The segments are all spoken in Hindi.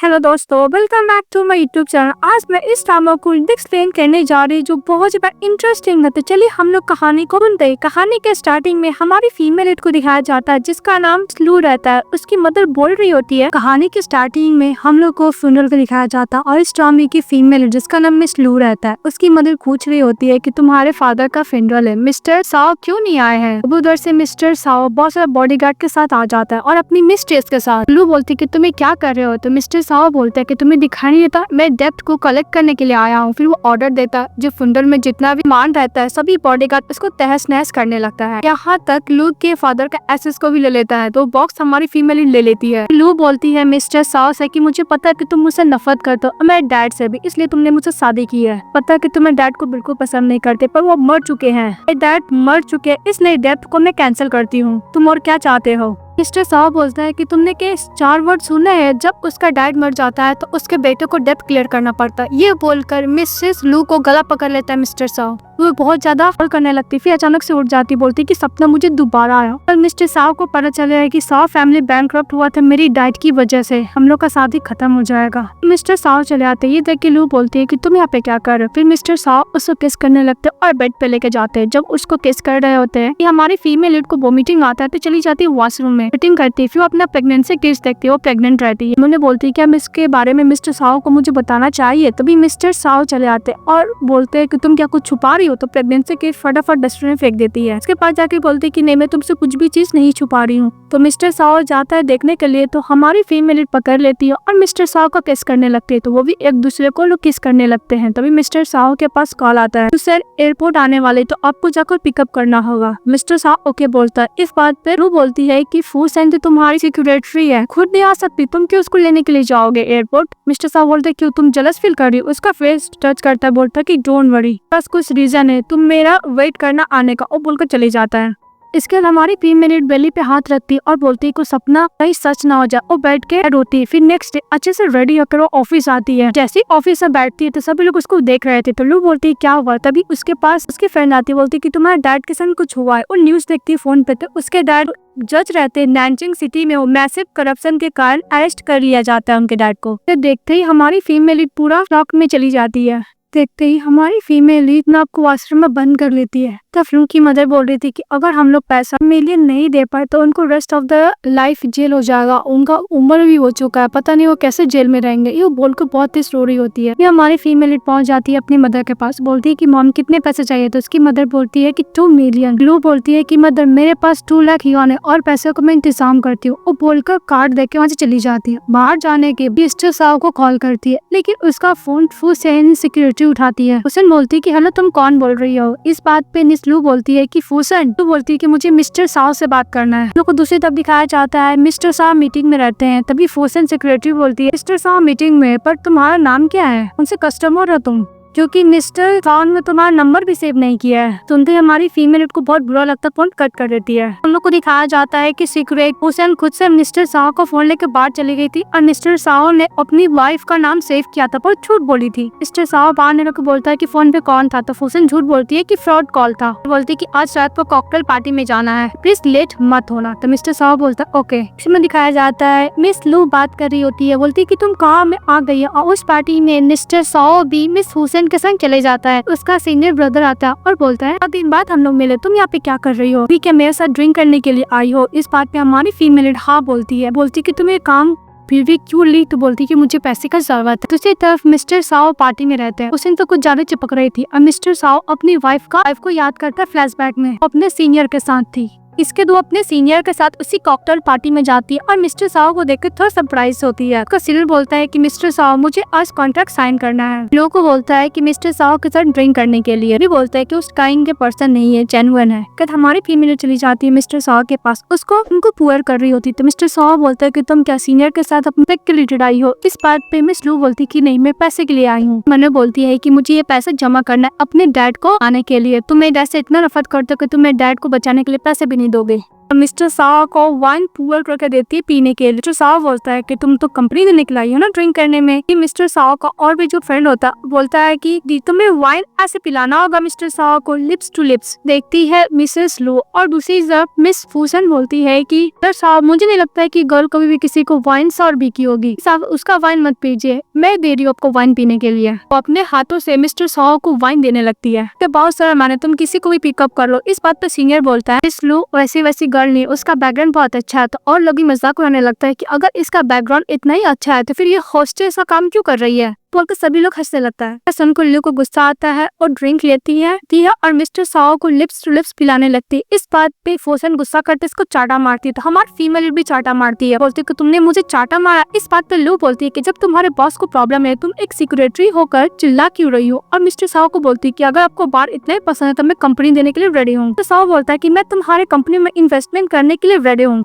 हेलो दोस्तों, welcome back to my YouTube channel. आज मैं इस ड्रामा को एक्सप्लेन करने जा रही जो बहुत ज्यादा इंटरेस्टिंग है। तो चलिए हम लोग कहानी को सुनते हैं। कहानी के स्टार्टिंग में हमारी फीमेल लीड को दिखाया जाता है जिसका नाम स्लू रहता है। उसकी मदर बोल रही होती है। कहानी के स्टार्टिंग में हम लोग को फ्यूनरल को दिखाया जाता है और इस ड्रामे की फीमेल लीड जिसका नाम मिस लू रहता है, उसकी मदर पूछ रही होती है कि तुम्हारे फादर का फ्यूनरल है, मिस्टर साओ क्यों नहीं आए हैं। अब उधर से मिस्टर साओ बहुत सारा बॉडीगार्ड के साथ आ जाता है और अपनी मिस्ट्रेस के साथ। लू बोलती है कि तुम्हें क्या कर रहे हो, तो मिस्टर साओ बोलता है कि तुम्हें दिखाई नहीं देता, मैं डेप्थ को कलेक्ट करने के लिए आया हूँ। फिर वो ऑर्डर देता है। जो फ्यूनरल में जितना भी मान रहता है सभी बॉडीगार्ड उसको तहस नहस करने लगता है। यहाँ तक लू के फादर का एसेस को भी ले लेता है। तो बॉक्स हमारी फीमेल ले लेती है। लू बोलती है मिस्टर साओ से कि मुझे पता है कि तुम मुझसे नफरत करते हो और मेरे डैड से भी, इसलिए तुमने मुझसे शादी की है। पता है कि तुम्हें डैड को बिल्कुल पसंद नहीं करते, पर वो मर चुके हैं। मेरे डैड मर चुके हैं, इसलिए डेप्थ को मैं कैंसिल करती हूँ। तुम और क्या चाहते हो। मिस्टर साओ बोलता है कि तुमने के 4 वर्ड सुने हैं, जब उसका डैड मर जाता है तो उसके बेटे को डेप्थ क्लियर करना पड़ता है। ये बोलकर मिसेस लू को गला पकड़ लेता है मिस्टर साओ। वो बहुत ज्यादा फॉल करने लगती, फिर अचानक से उठ जाती, बोलती कि सपना मुझे दोबारा आया। और मिस्टर साओ को पता चला है कि साओ फैमिली बैंकरप्ट हुआ था मेरी डैड की वजह से, हम लोग का शादी खत्म हो जाएगा। मिस्टर साओ चले आते, ये देख के लू बोलती है कि तुम यहाँ पे क्या कर रहे हो। फिर मिस्टर साओ उसको किस करने लगते और बेड पे लेके जाते हैं। जब उसको किस कर रहे होते हैं कि हमारी फीमेल लीड को वोमिटिंग आता है तो चली जाती है वॉशरूम में, मीटिंग करती है। फिर वो अपना प्रेगनेंसी टेस्ट देखती है, वो प्रेग्नेंट रहती है। उन्होंने बोलती है कि हम इसके बारे में मिस्टर साओ को मुझे बताना चाहिए। तभी मिस्टर साओ चले आते और बोलते हैं कि तुम क्या कुछ छुपा रही हो। तो प्रेगनेंसी के फटाफट डस्टबिन में फेंक देती है। इसके पास जाके बोलती है कि नहीं, मैं तुमसे कुछ भी चीज नहीं छुपा रही हूँ। तो मिस्टर साओ जाता है देखने के लिए, तो हमारी फीमेल लीड पकड़ लेती है और मिस्टर साओ का किस करने लगती है। तो वो भी एक दूसरे को लोग किस करने लगते हैं। तभी मिस्टर साओ के पास कॉल आता है, सर एयरपोर्ट आने वाले, तो आपको जाकर पिकअप करना होगा। मिस्टर साओ ओके बोलता है। इस बात पे वो बोलती है कि फूसेन तो तुम्हारी सिक्योरिटी है, खुद नहीं आ सकती, तुम क्यों उसको लेने के लिए जाओगे एयरपोर्ट। मिस्टर साओ बोलते क्यों, तुम जलस फील कर रही हो। उसका फेस टच करता है, बोलता है कि डोंट वरी, बस कुछ रीजन है, तुम मेरा वेट करना आने का। और बोलकर चले जाता है। इसके बाद हमारी फीमेल लीड बेली पे हाथ रखती है और बोलती है कि सपना कहीं सच ना हो जाए। और बैठ के रोती है। फिर नेक्स्ट डे अच्छे से रेडी होकर वो ऑफिस आती है। जैसे ऑफिस में बैठती है तो सभी लोग उसको देख रहे थे। तो लू बोलती है क्या हुआ। तभी उसके पास उसकी फ्रेंड आती है, बोलती है कि तुम्हारे डैड के संग कुछ हुआ है। और न्यूज देखती है फोन पे, तो उसके डैड जज रहते हैं नैनजिंग सिटी में, वो मैसिव करप्शन के कारण अरेस्ट कर लिया जाता है उनके डैड को। तो देखते ही हमारी फीमेल लीड पूरा शॉक में चली जाती है। देखते ही हमारी फीमेल लीड ना आपको वॉशरूम में बंद कर लेती है। तब फ्लू की मदर बोल रही थी कि अगर हम लोग पैसा मिलियन नहीं दे पाए तो उनको rest of the life jail हो जाएगा, उनका उम्र भी हो चुका है, पता नहीं वो कैसे जेल में रहेंगे। ये बोलकर बहुत तेज रो रही होती है। ये हमारी फीमेल लीड पहुंच जाती है अपनी मदर के पास, बोलती है कि मॉम कितने पैसे चाहिए। तो उसकी मदर बोलती है कि 2 मिलियन। ग्लू बोलती है कि मदर मेरे पास 2 लाख युआन है और पैसे को मैं इंतजाम करती हूँ। वो बोलकर कार्ड देके वहाँ से चली जाती है। बाहर जाने के मिस्टर साओ को कॉल करती है, लेकिन उसका फोन फूसेन सिक्योरिटी उठाती है। फूसेन बोलती है कि हेलो, तुम कौन बोल रही हो। इस बात पे लू बोलती है कि फूसन, तो बोलती है कि मुझे मिस्टर साओ से बात करना है। लोग को दूसरी तरफ दिखाया जाता है, मिस्टर साओ मीटिंग में रहते हैं। तभी फूसन सेक्रेटरी बोलती है मिस्टर साओ मीटिंग में, पर तुम्हारा नाम क्या है, उनसे कस्टमर हो तुम, क्योंकि मिस्टर साओ ने तुम्हारा नंबर भी सेव नहीं किया है। सुनते हमारी फीमेल लीड को बहुत बुरा लगता है, फोन कट कर देती है। हम लोग को दिखाया जाता है कि सीक्रेट हुसैन खुद से मिस्टर साओ को फोन लेकर बाहर चली गई थी और मिस्टर साओ ने अपनी वाइफ का नाम सेव किया था पर झूठ बोली थी। मिस्टर साओ बाहर निकल के बोलता है कि फोन पे कौन था। तो हुसैन झूठ बोलती है कि फ्रॉड कॉल था। बोलती है कि आज रात को कॉकटेल पार्टी में जाना है, प्लीज लेट मत होना। तो मिस्टर साओ बोलता है ओके। इसमें दिखाया जाता है मिस लू बात कर रही होती है, बोलती है कि तुम कहाँ में आ गई है। और उस पार्टी में मिस्टर साओ भी मिस हुसैन के संग चले जाता है। उसका सीनियर ब्रदर आता है और बोलता है 4 दिन बाद हम लोग मिले, तुम यहाँ पे क्या कर रही हो, क्या मेरे साथ ड्रिंक करने के लिए आई हो। इस बात पे हमारी फीमेल लीड हाँ बोलती है, बोलती कि तुम्हें काम फिर भी क्यों ली। तो बोलती कि मुझे पैसे का जरूरत है। दूसरी तरफ मिस्टर साओ पार्टी में रहते हैं। उस दिन तो कुछ ज्यादा चिपक रही थी और मिस्टर साओ अपनी वाइफ को याद करता है फ्लैशबैक में, अपने सीनियर के साथ थी। इसके दो अपने सीनियर के साथ उसी कॉकटेल पार्टी में जाती है और मिस्टर साओ को देखकर थोड़ा सरप्राइज होती है। उसका सीनियर बोलता है कि मिस्टर साओ मुझे आज कॉन्ट्रैक्ट साइन करना है। लोगों को बोलता है कि मिस्टर साओ के साथ ड्रिंक करने के लिए भी बोलता है कि उस काइंड के पर्सन नहीं है, जेन्युइन है। कद हमारी फीमेल चली जाती है मिस्टर साओ के पास, उसको उनको पुअर कर रही होती। तो मिस्टर साओ बोलता है कि तुम क्या सीनियर के साथ अपने के लिए आई हो। इस बात पे मिस लू बोलती कि नहीं, मैं पैसे के लिए आई हूँ। मैंने बोलती है कि मुझे ये पैसे जमा करना है अपने डैड को आने के लिए। तुम मेरे डैड से इतना नफरत करते हो कि तुम मेरे डैड को बचाने के लिए पैसे भी नहीं दोगे। मिस्टर साव को वाइन पूर करके देती है पीने के लिए। मिस्टर साव बोलता है कि तुम तो कंपनी से निकलाई हो ना ड्रिंक करने में। कि मिस्टर साव का और भी जो फ्रेंड होता बोलता है कि दी तुम्हें वाइन ऐसे पिलाना होगा मिस्टर साव को लिप्स टू लिप्स। देखती है मिसेस लो और दूसरी तरफ मिस फूसन बोलती है कि मिस्टर साव मुझे नहीं लगता है कि गर्ल कभी भी किसी को वाइन सर्व भी की होगी, साहब उसका वाइन मत पीजिए, मैं दे रही हूँ आपको वाइन पीने के लिए। वो अपने हाथों से मिस्टर साव को वाइन देने लगती है। बहुत सारा माने तुम किसी को भी पिकअप कर लो। इस बात पर सीनियर बोलता है मिस लो वैसी गर्ल नहीं, उसका बैकग्राउंड बहुत अच्छा है। तो और लोग भी मजाक उड़ाने लगता है कि अगर इसका बैकग्राउंड इतना ही अच्छा है तो फिर ये हॉस्टेस का काम क्यों कर रही है, बोलकर सभी लोग हंसने लगता है। सुनकर लू को गुस्सा आता है और ड्रिंक लेती है और मिस्टर साव को लिप्स टू लिप्स पिलाने लगती है। इस बात पे फूसन गुस्सा करते इसको चाटा मारती है। तो हमारी फीमेल भी चाटा मारती है, बोलती है कि तुमने मुझे चाटा मारा। इस बात पे लू बोलती है कि जब तुम्हारे बॉस को प्रॉब्लम है तुम एक सेक्रेटरी होकर चिल्ला क्यों रही हो। और मिस्टर साव को बोलती है कि अगर आपको बार इतना ही पसंद है तो मैं कंपनी देने के लिए रेडी हूँ। तो साव बोलता है कि मैं तुम्हारे कंपनी में इन्वेस्टमेंट करने के लिए रेडी हूँ।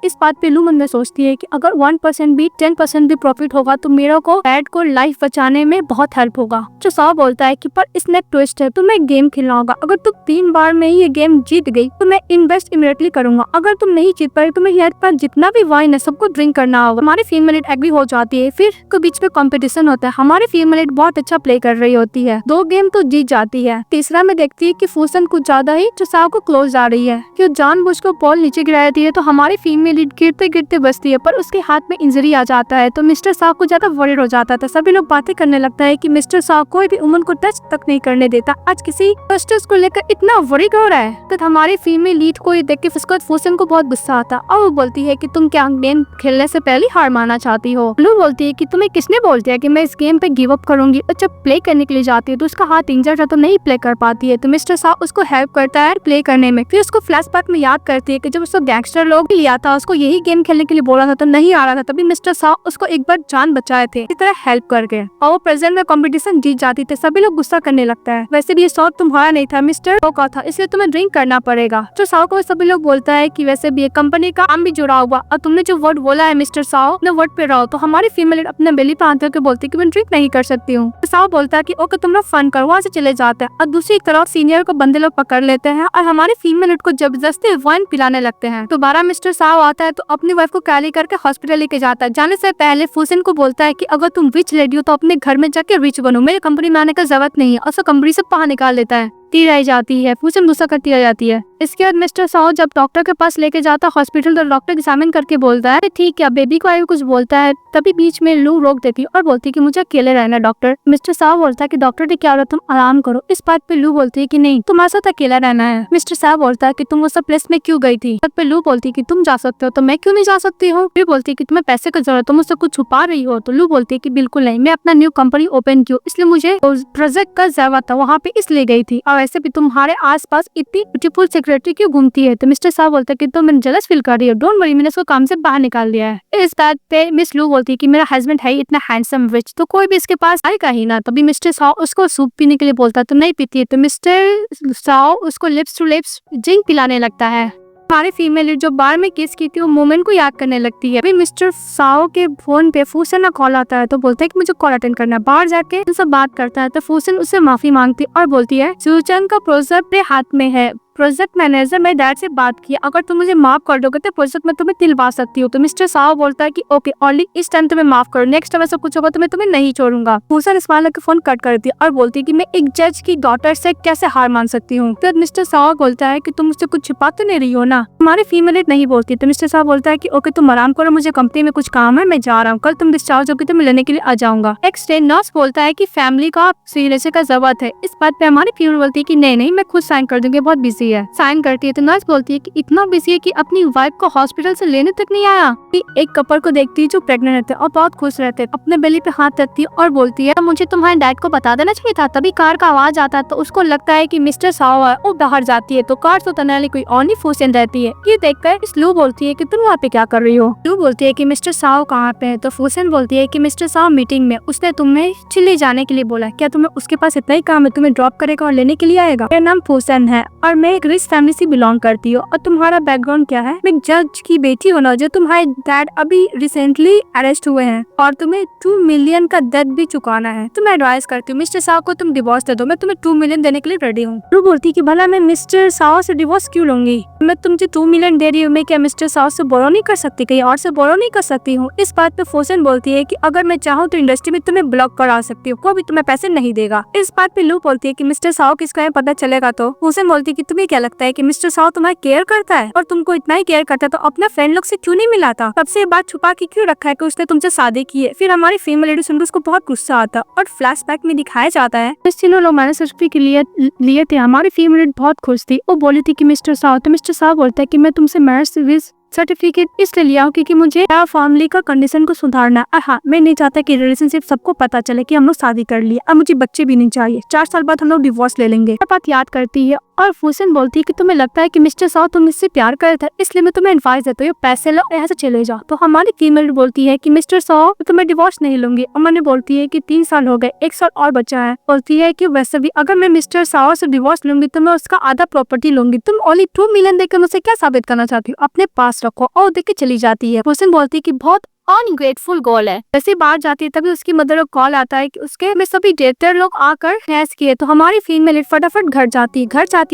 इस बात पे लू मन में सोचती है कि अगर 1% भी 10% भी प्रॉफिट होगा तो मेरा को एड को लाइफ बचाने में बहुत हेल्प होगा। जो साव बोलता है कि पर इसमें ट्विस्ट है, तुम्हें गेम खेलना होगा। अगर तुम 3 बार में ये गेम जीत गई तो मैं इन्वेस्ट इमीडिएटली करूंगा। अगर तुम नहीं जीत पाई तो मेरे पर जितना भी वाइन है सबको ड्रिंक करना होगा। हमारी फीमेल एग्री हो जाती है। फिर के बीच में कंपटीशन होता है। हमारी फीमेल बहुत अच्छा प्ले कर रही होती है, 2 गेम तो जीत जाती है। तीसरा में देखती है कि फूसन कुछ ज्यादा ही साव को क्लोज आ रही है कि जानबूझ को बॉल नीचे गिराती है। तो हमारी फीमेल गिरते गिरते बचती है पर उसके हाथ में इंजरी आ जाता है। तो मिस्टर साव को ज्यादा वरीड हो जाता था। सभी लोग बातें करने लगता है कि मिस्टर साव कोई भी उमन को टच तक नहीं करने देता, आज किसी कस्टमर्स को लेकर इतना वरीड हो रहा है। तो हमारी फीमेल लीड को देख के फूसन को बहुत गुस्सा आता और वो बोलती है कि तुम क्या गेम खेलने से पहले हार मानना चाहती हो। लू बोलती है कि तुम्हें किसने बोल दिया कि मैं इस गेम पे गिव अप करूंगी। और जब प्ले करने के लिए जाती है तो उसका हाथ इंजर्ड है तो नहीं प्ले कर पाती है। तो मिस्टर साव उसको हेल्प करता है प्ले करने में। फिर उसको फ्लैशबैक में याद करती है कि जब उसको गैंगस्टर लोग लिया था, उसको यही गेम खेलने के लिए बोला था तो नहीं आ रहा था, तभी मिस्टर साव उसको एक बार जान बचाए थे, इसी तरह हेल्प करके। और वो प्रेजेंट में कंपटीशन जीत जाती थे। सभी लोग गुस्सा करने लगता है, वैसे भी ये शॉट तुम्हारा नहीं था मिस्टर का था, इसलिए तुम्हें ड्रिंक करना पड़ेगा। तो साव को सभी लोग बोलता है कि वैसे भी ये कंपनी का काम भी जुड़ा हुआ और तुमने जो वर्ड बोला है मिस्टर साव अपने वर्ड पे रहो। तो हमारी फीमेल अपने बेली पे हाथ के बोलती है कि मैं ड्रिंक नहीं कर सकती हूँ। तो साव बोलता है कि ओके तुम लोग फन करो, वहाँ से चले जाते हैं। और दूसरी तरफ सीनियर को बंदे लोग पकड़ लेते हैं और हमारे फीमेल को जबरदस्ती वाइन पिलाने लगते हैं। तो 12 मिस्टर साव आता है तो अपनी वाइफ को कैरी करके हॉस्पिटल लेके जाता है। जाने से पहले फूसन को बोलता है कि अगर तुम रिच लेडी हो तो अपने घर में जाके रिच बनो, मेरे कंपनी में आने का जरूरत नहीं है। और कंपनी से बाहर निकाल देता है। रह जाती है, फूसन गुस्सा करती रह जाती है। इसके बाद मिस्टर साव जब डॉक्टर के पास लेके जाता हॉस्पिटल तो डॉक्टर एग्जामिन करके बोलता है ठीक है, बेबी को कुछ बोलता है। तभी बीच में लू रोक देती है और बोलती है कि मुझे अकेले रहना डॉक्टर। मिस्टर साव बोलता है कि डॉक्टर ने क्या बोला, तुम आराम करो। इस बात पे लू बोलती है कि नहीं, तुम्हारे साथ अकेला रहना है। मिस्टर साव बोलता है कि तुम उस प्लेस में क्यों गई थी। तब पे लू बोलती है कि तुम जा सकते हो तो मैं क्यों नहीं जा सकती हूँ। फिर बोलती है कि तुम्हें पैसे की जरूरत, तुम मुझसे कुछ छुपा रही हो। तो लू बोलती है कि बिल्कुल नहीं, मैं अपना न्यू कंपनी ओपन की इसलिए मुझे प्रोजेक्ट का जरूरत था, वहाँ पे इसलिए गई थी। और वैसे भी तुम्हारे आसपास इतनी ब्यूटीफुल सेक्रेटरी क्यों घूमती है। तो मिस्टर साव बोलता है कि तुम मैं जेलस फील कर रही हो, डोंट वरी, मैंने उसको काम से बाहर निकाल दिया है। इस बात पे मिस लू बोलती है कि मेरा हस्बैंड है इतना हैंडसम रिच तो कोई भी इसके पास आएगा ही ना। तभी मिस्टर साव उसको सूप पीने के लिए बोलता है तो नहीं पीती है। तो मिस्टर साव उसको लिप्स टू लिप्स ड्रिंक पिलाने लगता है। हमारी फीमेल जो बार में किस की थी वो मोमेंट को याद करने लगती है। अभी मिस्टर साव के फोन पे फूसन का कॉल आता है तो बोलता है कि मुझे कॉल अटेंड करना है। बाहर जाके उनसे बात करता है तो फूसन उससे माफी मांगती है और बोलती है सूचन का प्रोजेक्ट मेरे हाथ में है, प्रोजेक्ट मैनेजर मैं डैड से बात की, अगर तुम मुझे माफ कर दोगे तो प्रोजेक्ट में तुम्हें दिलवा सकती हूँ। तो मिस्टर साव बोलता है कि ओके ओनली इस टाइम तुम्हें माफ करो, नेक्स्ट टाइम ऐसा कुछ होगा तो मैं तुम्हें नहीं छोड़ूंगा। फूसन इस्माइल के फोन कट करती है और बोलती है कि मैं एक जज की डॉटर से कैसे हार मान सकती हूँ। तो मिस्टर साव बोलता है कि तुम मुझसे कुछ छिपा तो नहीं रही हो ना। हमारी फीमेल नहीं बोलती। तो मिस्टर साव बोलता है कि ओके तुम आराम करो, मुझे कंपनी में कुछ काम है, मैं जा रहा हूँ, कल तुम डिस्चार्ज होगी तो मैं लेने के लिए आ जाऊंगा। एक स्टे नर्स बोलता है कि फैमिली का सीरियस का जरूरत है। इस बात पे हमारी फीमेल बोलती है कि नहीं मैं खुद साइन कर दूंगी, बहुत बिजी है। साइन करती है तो नर्स बोलती है कि इतना बिजी है कि अपनी वाइफ को हॉस्पिटल से लेने तक नहीं आया। एक कपल को देखती है जो प्रेग्नेंट रहते हैं और बहुत खुश रहते हैं, अपने बेली पे हाथ रखती है और बोलती है मुझे तुम्हारे डैड को बता देना चाहिए था। तभी कार का आवाज आता है तो उसको लगता है कि मिस्टर साव है। वो बाहर जाती है तो कार से उतरने वाली कोई और नहीं फूसन रहती है। ये देखकर लू बोलती है कि तुम वहाँ पे क्या कर रही हो। लू बोलती है कि मिस्टर साव कहाँ पे है। तो फूसन बोलती है कि मिस्टर साव मीटिंग में, उसने तुम्हें चिल्ली जाने के लिए बोला, क्या तुम्हें उसके पास इतना ही काम है, तुम्हें ड्रॉप करेगा और लेने के लिए आएगा। मेरा नाम फूसन है और मैं एक रिच फैमिली से बिलोंग करती हो और तुम्हारा बैकग्राउंड क्या है, एक जज की बेटी हो ना, जो तुम्हारे डैड अभी रिसेंटली अरेस्ट हुए हैं और तुम्हें 2 मिलियन का डेट भी चुकाना है। तो मैं एडवाइस करती हूँ मिस्टर साव को तुम डिवोर्स दे दो, मैं तुम्हें 2 मिलियन देने के लिए रेडी हूँ। वो बोलती कि भला मैं मिस्टर साव से डिवोर्स क्यों लूंगी, मैं तुमसे 2 मिलियन दे रही हूँ, मैं क्या मिस्टर साव से बोरो नहीं कर सकती, कहीं और से बोरो नहीं कर सकती हूँ। इस बात पे फूसन बोलती है कि अगर मैं चाहूँ तो इंडस्ट्री में तुम्हें ब्लॉक करा सकती हूँ, कोई भी तुम्हें पैसे नहीं देगा। इस बात पे लू बोलती है कि मिस्टर साव किसका है पता चलेगा तो। फूसन बोलती है कि तुम्हें क्या लगता है कि मिस्टर साव तुम्हारा केयर करता है, और तुमको इतना ही केयर करता है तो अपना फ्रेंड लोग से क्यों नहीं मिलाता, तब से ये बात छुपा के क्यों रखा है कि उसने तुमसे शादी की है। फिर हमारी फीमेल लेडी सुनकर उसको बहुत गुस्सा आता और फ्लैशबैक में दिखाया जाता है इस तीनों लोग मैंने सर्टिफिकेट लिए थे। हमारी फीमेल लेडी बहुत खुश थी, वो बोली थी कि मिस्टर साव, तो मिस्टर साव बोलता है कि मैं तुमसे मैरिज सर्टिफिकेट इसलिए लिया हूँ क्योंकि मुझे फैमिली का कंडीशन को सुधारना है। हाँ, मैं नहीं चाहता कि रिलेशनशिप सबको पता चले कि हम लोग शादी कर लिए, अब मुझे बच्चे भी नहीं चाहिए, 4 साल बाद हम लोग डिवोर्स ले लेंगे। बात याद करती है और फूसन बोलती है कि तुम्हें लगता है कि मिस्टर साव तुम इससे प्यार करते थे, इसलिए मैं तुम्हें एडवाइस देता हूँ पैसे लो यहाँ से चले जाओ। तो हमारी फीमेल बोलती है कि मिस्टर साव तुम्हें डिवोर्स नहीं लूंगी। अमन बोलती है कि 3 साल हो गए, 1 साल और बचा है। बोलती है कि वैसे भी अगर मैं मिस्टर साव से डिवोर्स लूंगी तो मैं उसका आधा प्रॉपर्टी लूंगी, तुम ओनली 2 मिलियन देकर मुझसे क्या साबित करना चाहती हो, अपने पास रखो। और देख के चली जाती है। फूसन बोलती है कि बहुत अनग्रेटफुल गर्ल है। वैसे बाहर जाती है तभी उसकी मदर को कॉल आता है कि उसके में सभी डेटर लोग आकर हैस किए। तो हमारी फीमेल फटाफट घर जाती है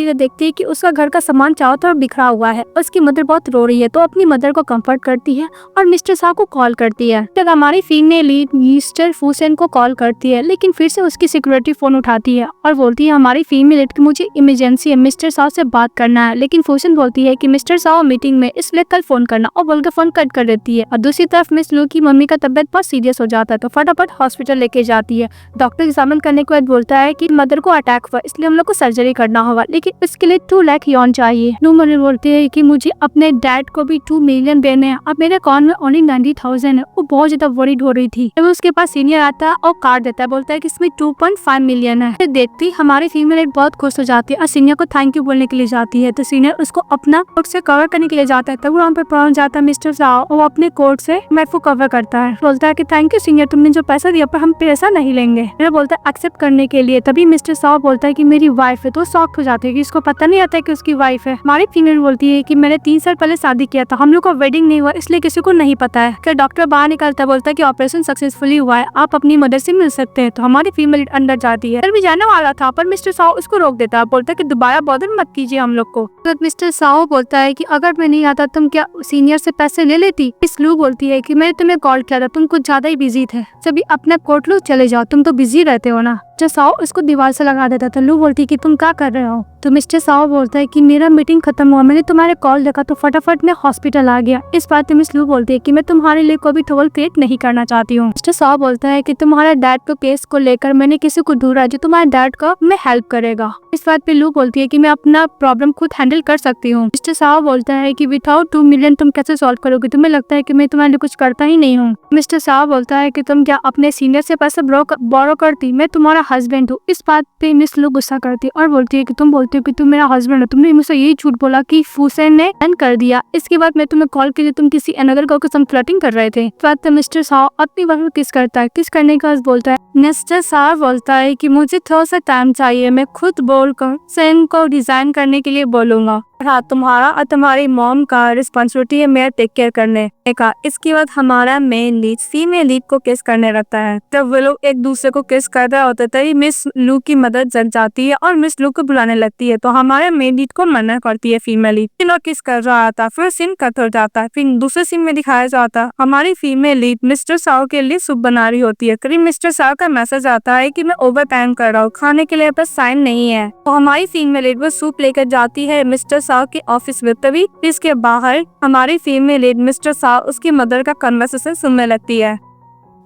तो देखती है कि उसका घर का सामान चारों तरफ बिखरा हुआ है। उसकी मदर बहुत रो रही है तो अपनी मदर को कंफर्ट करती है और मिस्टर साव को कॉल करती है। तब हमारी फीमेल लीड मिस्टर फूसन को कॉल करती है, लेकिन फिर से उसकी सिक्योरिटी फोन उठाती है और बोलती है हमारी फीमेल लीड की मुझे इमरजेंसी है, मिस्टर साव से बात करना है। लेकिन फूसन बोलती है कि मिस्टर साव मीटिंग में, इसलिए कल फोन करना, और बोलकर फोन कट कर देती है। और दूसरी तरफ मिस लू की मम्मी का तबियत बहुत सीरियस हो जाता है तो फटाफट हॉस्पिटल लेके जाती है। डॉक्टर एग्जामिन करने के बाद बोलता है कि मदर को अटैक हुआ, इसलिए हम लोग को सर्जरी करना होगा, लेकिन इसके लिए 2 लाख यौन चाहिए। नू मम्मी बोलती है कि मुझे अपने डैड को भी 2 मिलियन देने हैं, अब मेरे अकाउंट में ओनली 90,000 है। वो बहुत ज्यादा वरीड हो रही थी। जब उसके पास सीनियर आता है और कार्ड देता है, बोलता है कि इसमें 2.5 मिलियन है। देखती हमारी फीमेल बहुत खुश हो जाती है और सीनियर को थैंक यू बोलने के लिए जाती है। तो सीनियर उसको अपना कोर्ट से कवर करने के लिए जाता है, तब वहाँ पे पहुंच जाता है मिस्टर साव। वो अपने कोर्ट से मैफ को कवर करता है, बोलता है कि थैंक यू सीनियर, तुमने जो पैसा दिया पर हम पैसा नहीं लेंगे। मेरा बोलता है एक्सेप्ट करने के लिए। तभी मिस्टर साव बोलता है कि मेरी वाइफ है, तो शॉक हो जाते हैं कि इसको पता नहीं आता है कि उसकी वाइफ है। हमारी फीमेल बोलती है कि मैंने 3 साल पहले शादी किया था, हम लोग का वेडिंग नहीं हुआ, इसलिए किसी को नहीं पता है। फिर डॉक्टर बाहर निकलता है, बोलता है कि ऑपरेशन सक्सेसफुली हुआ है, आप अपनी मदर से मिल सकते हैं। तो हमारी फीमेल अंदर जाती है, फिर भी जाने वाला था पर मिस्टर साव उसको रोक देता है, बोलता है कि दोबारा बॉदर मत कीजिए हम लोग को। तो मिस्टर साव बोलता है कि अगर मैं नहीं आता तुम क्या सीनियर से पैसे ले लेती। इस लू बोलती है कि मैंने तुम्हें कॉल किया था, तुम कुछ ज्यादा ही बिजी थे, सभी अपना कोर्ट लो चले जाओ, तुम तो बिजी रहते हो ना। मिस्टर साव उसको दीवार से लगा देता था। लू बोलती कि तुम क्या कर रहे हो। तो मिस्टर साव बोलता है कि मेरा मीटिंग खत्म हुआ, मैंने तुम्हारे कॉल देखा तो फटाफट मैं हॉस्पिटल आ गया। इस बात पे मिस लू बोलती है कि मैं तुम्हारे लिए कोई भी ट्रबल क्रिएट नहीं करना चाहती हूँ। मिस्टर साव बोलता है कि तुम्हारे डैड को केस को लेकर मैंने किसी को ढूंढा जो तुम्हारे डैड का मैं हेल्प करेगा। इस बात पे लू बोलती है कि मैं अपना प्रॉब्लम खुद हैंडल कर सकती हूँ। मिस्टर साव बोलता है कि विदाउट 2 मिलियन तुम कैसे सॉल्व करोगे, तुम्हें लगता है कि मैं तुम्हारे लिए कुछ करता ही नहीं हूँ। मिस्टर साव बोलता है कि तुम क्या अपने सीनियर से पैसे बोरो करती, मैं तुम्हारा हस्बैंड हूँ। इस बात पे मिस लू गुस्सा करती है और बोलती है कि तुम बोलते हो कि तुम मेरा हस्बैंड हो, तुमने मुझसे यही झूठ बोला कि फूसन ने एंड कर दिया। इसके बाद मैं तुम्हें कॉल की तुम किसी अनदर गर्ल के साथ फ्लर्टिंग कर रहे थे। इस बात पे मिस्टर साव अपनी बात किस करता है, किस करने का बोलता है। मिस्टर साव बोलता है कि मुझे थोड़ा सा टाइम चाहिए, मैं खुद बोलकर सेन को डिजाइन करने के लिए बोलूंगा। हाँ, तुम्हारा और तुम्हारी मॉम का रिस्पॉन्सिबिलिटी है मेरा टेक केयर करने का। इसके बाद हमारा मेन लीड फीमेल लीड को किस करने लगता है। तब वो लोग एक दूसरे को किस कर रहे होते तभी मिस लू की मदद जग जाती है और मिस लू को बुलाने लगती है। तो हमारे मेन लीड को मना करती है फीमेल लीड, लोग किस कर रहा था। फिर सीन कट हो जाता है। फिर दूसरे सीन में दिखाया जाता हमारी फीमेल लीड मिस्टर साव के लिए सूप बना रही होती है। करीब मिस्टर साव का मैसेज आता है कि मैं ओवर टाइम कर रहा हूँ, खाने के लिए बस साइन नहीं है। तो हमारी फीमेल लीड वो सूप लेकर जाती है मिस्टर साव के ऑफिस में। तभी इसके बाहर हमारी फीमेल लीड मिस्टर साव उसकी मदर का कन्वर्सेशन सुनने लगती है।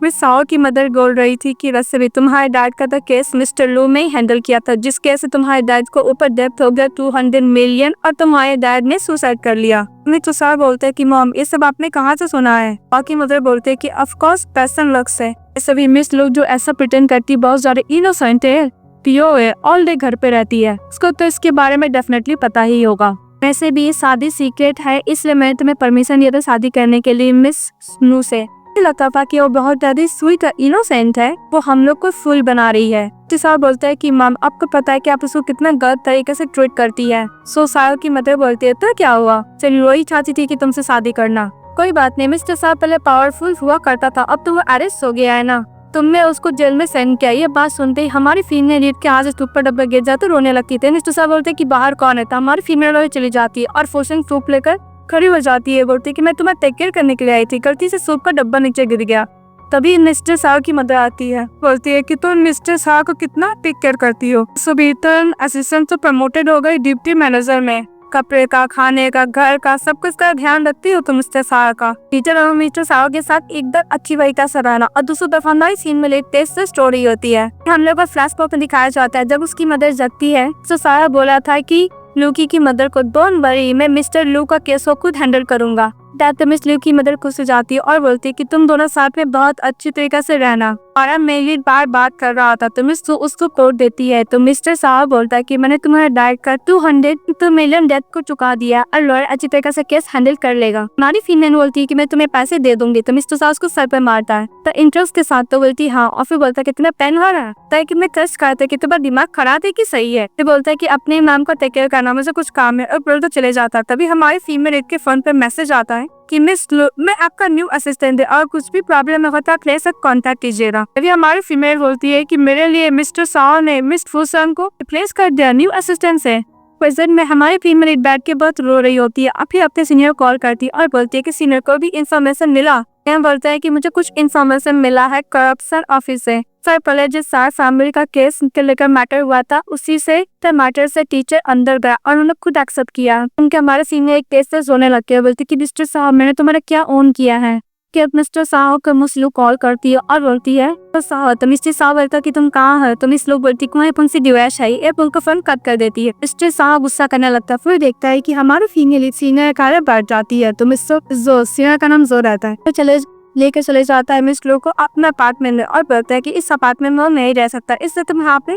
मिस साव की मदर बोल रही थी कि वैसे भी तुम्हारे डैड का तो केस मिस्टर लू में ही हैंडल किया था, जिस केस से तुम्हारे डैड को ऊपर डेप्थ हो गया 200 मिलियन और तुम्हारे डैड ने सुसाइड कर लिया। मिस्टर साव बोलते हैं कि मॉम ये सब आपने कहाँ से सुना है। बाकी मदर बोलते हैं कि ऑफ कोर्स पैशन लक्स है। सभी मिस लोग जो ऐसा प्रिटेंड करती बहुत ज्यादा इनोसेंट है, पियो है, ऑल डे घर पे रहती है, उसको तो इसके बारे में डेफिनेटली पता ही होगा। वैसे भी ये शादी सीक्रेट है, इसलिए मैंने तुम्हें परमिशन दिया था शादी करने के लिए मिस स्नू से। लगता था कि वो बहुत ज्यादा स्वीट और इनोसेंट है, वो हम लोग को फूल बना रही है। साहब बोलता है कि मैम आपको पता है कि आप उसको कितना गलत तरीके से ट्रीट करती है। साहब की मदर बोलती है तो क्या हुआ, चलिए वही चाहती थी कि तुमसे शादी करना। कोई बात नहीं, मिस्टर साहब पहले पावरफुल हुआ करता था, अब तो वो अरेस्ट हो गया है ना, तुमने उसको जेल में सेंड किया। ये बात सुनते ही हमारी फीमेल लीड के हाथ से ऊपर डब्बा गिर जाते रोने लगती थी। मिस्टर साहब बोलते कि बाहर कौन है, तो हमारी फीमेल लॉयर चली जाती है और फोर्सिंग सूप लेकर खड़ी हो जाती है। बोलती कि मैं तुम्हें टेक केयर करने के लिए आई थी, गलती से सूप का डब्बा नीचे गिर गया। तभी मिस्टर साहब की मदर आती है, बोलती है कि तुम मिस्टर साहब को कितना टेक केयर करती हो। सुबीतन असिस्टेंट तो प्रमोटेड हो गई डिप्टी मैनेजर में, कपड़े का, खाने का, घर का, सब कुछ का ध्यान रखती हो तुम मिस्टर साहब का। टीचर और मिस्टर साहब के साथ एकदम अच्छी तरीका से रहना। और दूसरी तरफ हमारी सीन में टेस्ट स्टोरी होती है, हम लोग को फ्लैशबैक में दिखाया जाता है जब उसकी मदर जगती है। तो सारा बोला था कि लूकी की मदर को डोंट वरी, मैं मिस्टर लू का केस को खुद हैंडल करूंगा। दैट मिस लू की मदर खुश हो जाती है और बोलती है कि तुम दोनों साथ में बहुत अच्छी तरीके से रहना। और अब मेरी बार बात कर रहा था तो मिस उसको कोड देती है। तो मिस्टर साहब बोलता है कि मैंने तुम्हारे डाइट का 200 मिलियन डेट को चुका दिया और लॉयर अच्छी तरीके से केस हैंडल कर लेगा। हमारी फीमेल बोलती है कि मैं तुम्हें पैसे दे दूंगी। तो मिस्टर साहब उसको सर पे मारता है तो इंटरेस्ट के साथ तो बोलती हाँ, और फिर बोलता है कि तुम्हें पेन हो रहा है कि मैं टेस्ट करता है कि तुम्हारा दिमाग खराब है कि सही है। फिर बोलता है कि अपने नाम को टेक केयर करना, मुझे कुछ काम है, और बोल तो चले जाता है। तभी हमारी फीमेल के फोन पे मैसेज आता है कि मिस लू, मैं आपका न्यू असिस्टेंट है और कुछ भी प्रॉब्लम है तो आप प्लीज कॉन्टेक्ट कीजिएगा। तभी हमारी फीमेल बोलती है कि मेरे लिए मिस्टर साव ने मिस फूसन को रिप्लेस कर दिया न्यू असिस्टेंट से। प्रेजेंट में हमारी फीमेल बैठ के बहुत रो रही होती है। अभी अपने सीनियर कॉल करती है और बोलती है कि सीनियर को भी इंफॉर्मेशन मिला। यह बोलता है कि मुझे कुछ इंफॉर्मेशन मिला है करप्शन ऑफिस से। सर पहले जिस सार फैमिली का केस के लेकर मैटर हुआ था उसी से मैटर से टीचर अंदर गया और उन्होंने खुद एक्सेप्ट किया। उनके हमारे सीनियर एक केस से रोने लग गया, बोलती कि मिस्टर साहब मैंने तुम्हारा क्या ओन किया है। कि अब मिस्टर साहब को मुस्लू कॉल करती है और बोलती है तो साहब, तो मिस्टर साहब बोलता कि तुम कहाँ है। तो मिस लोग बोलती कि तुमसे डिवोर्स है। ये बोलकर फोन कट कर देती है। मिस्टर साहब गुस्सा करने लगता है। फिर देखता है कि हमारा फीमेल सीनियर कार बैठ जाती है। तो मिस्टर जो सीनियर का नाम जो रहता है तो चले लेकर चले जाता है मिस लोग को अपना अपार्टमेंट में और बोलता है कि इस अपार्टमेंट में वो नहीं रह सकता, इसलिए तुम यहाँ पे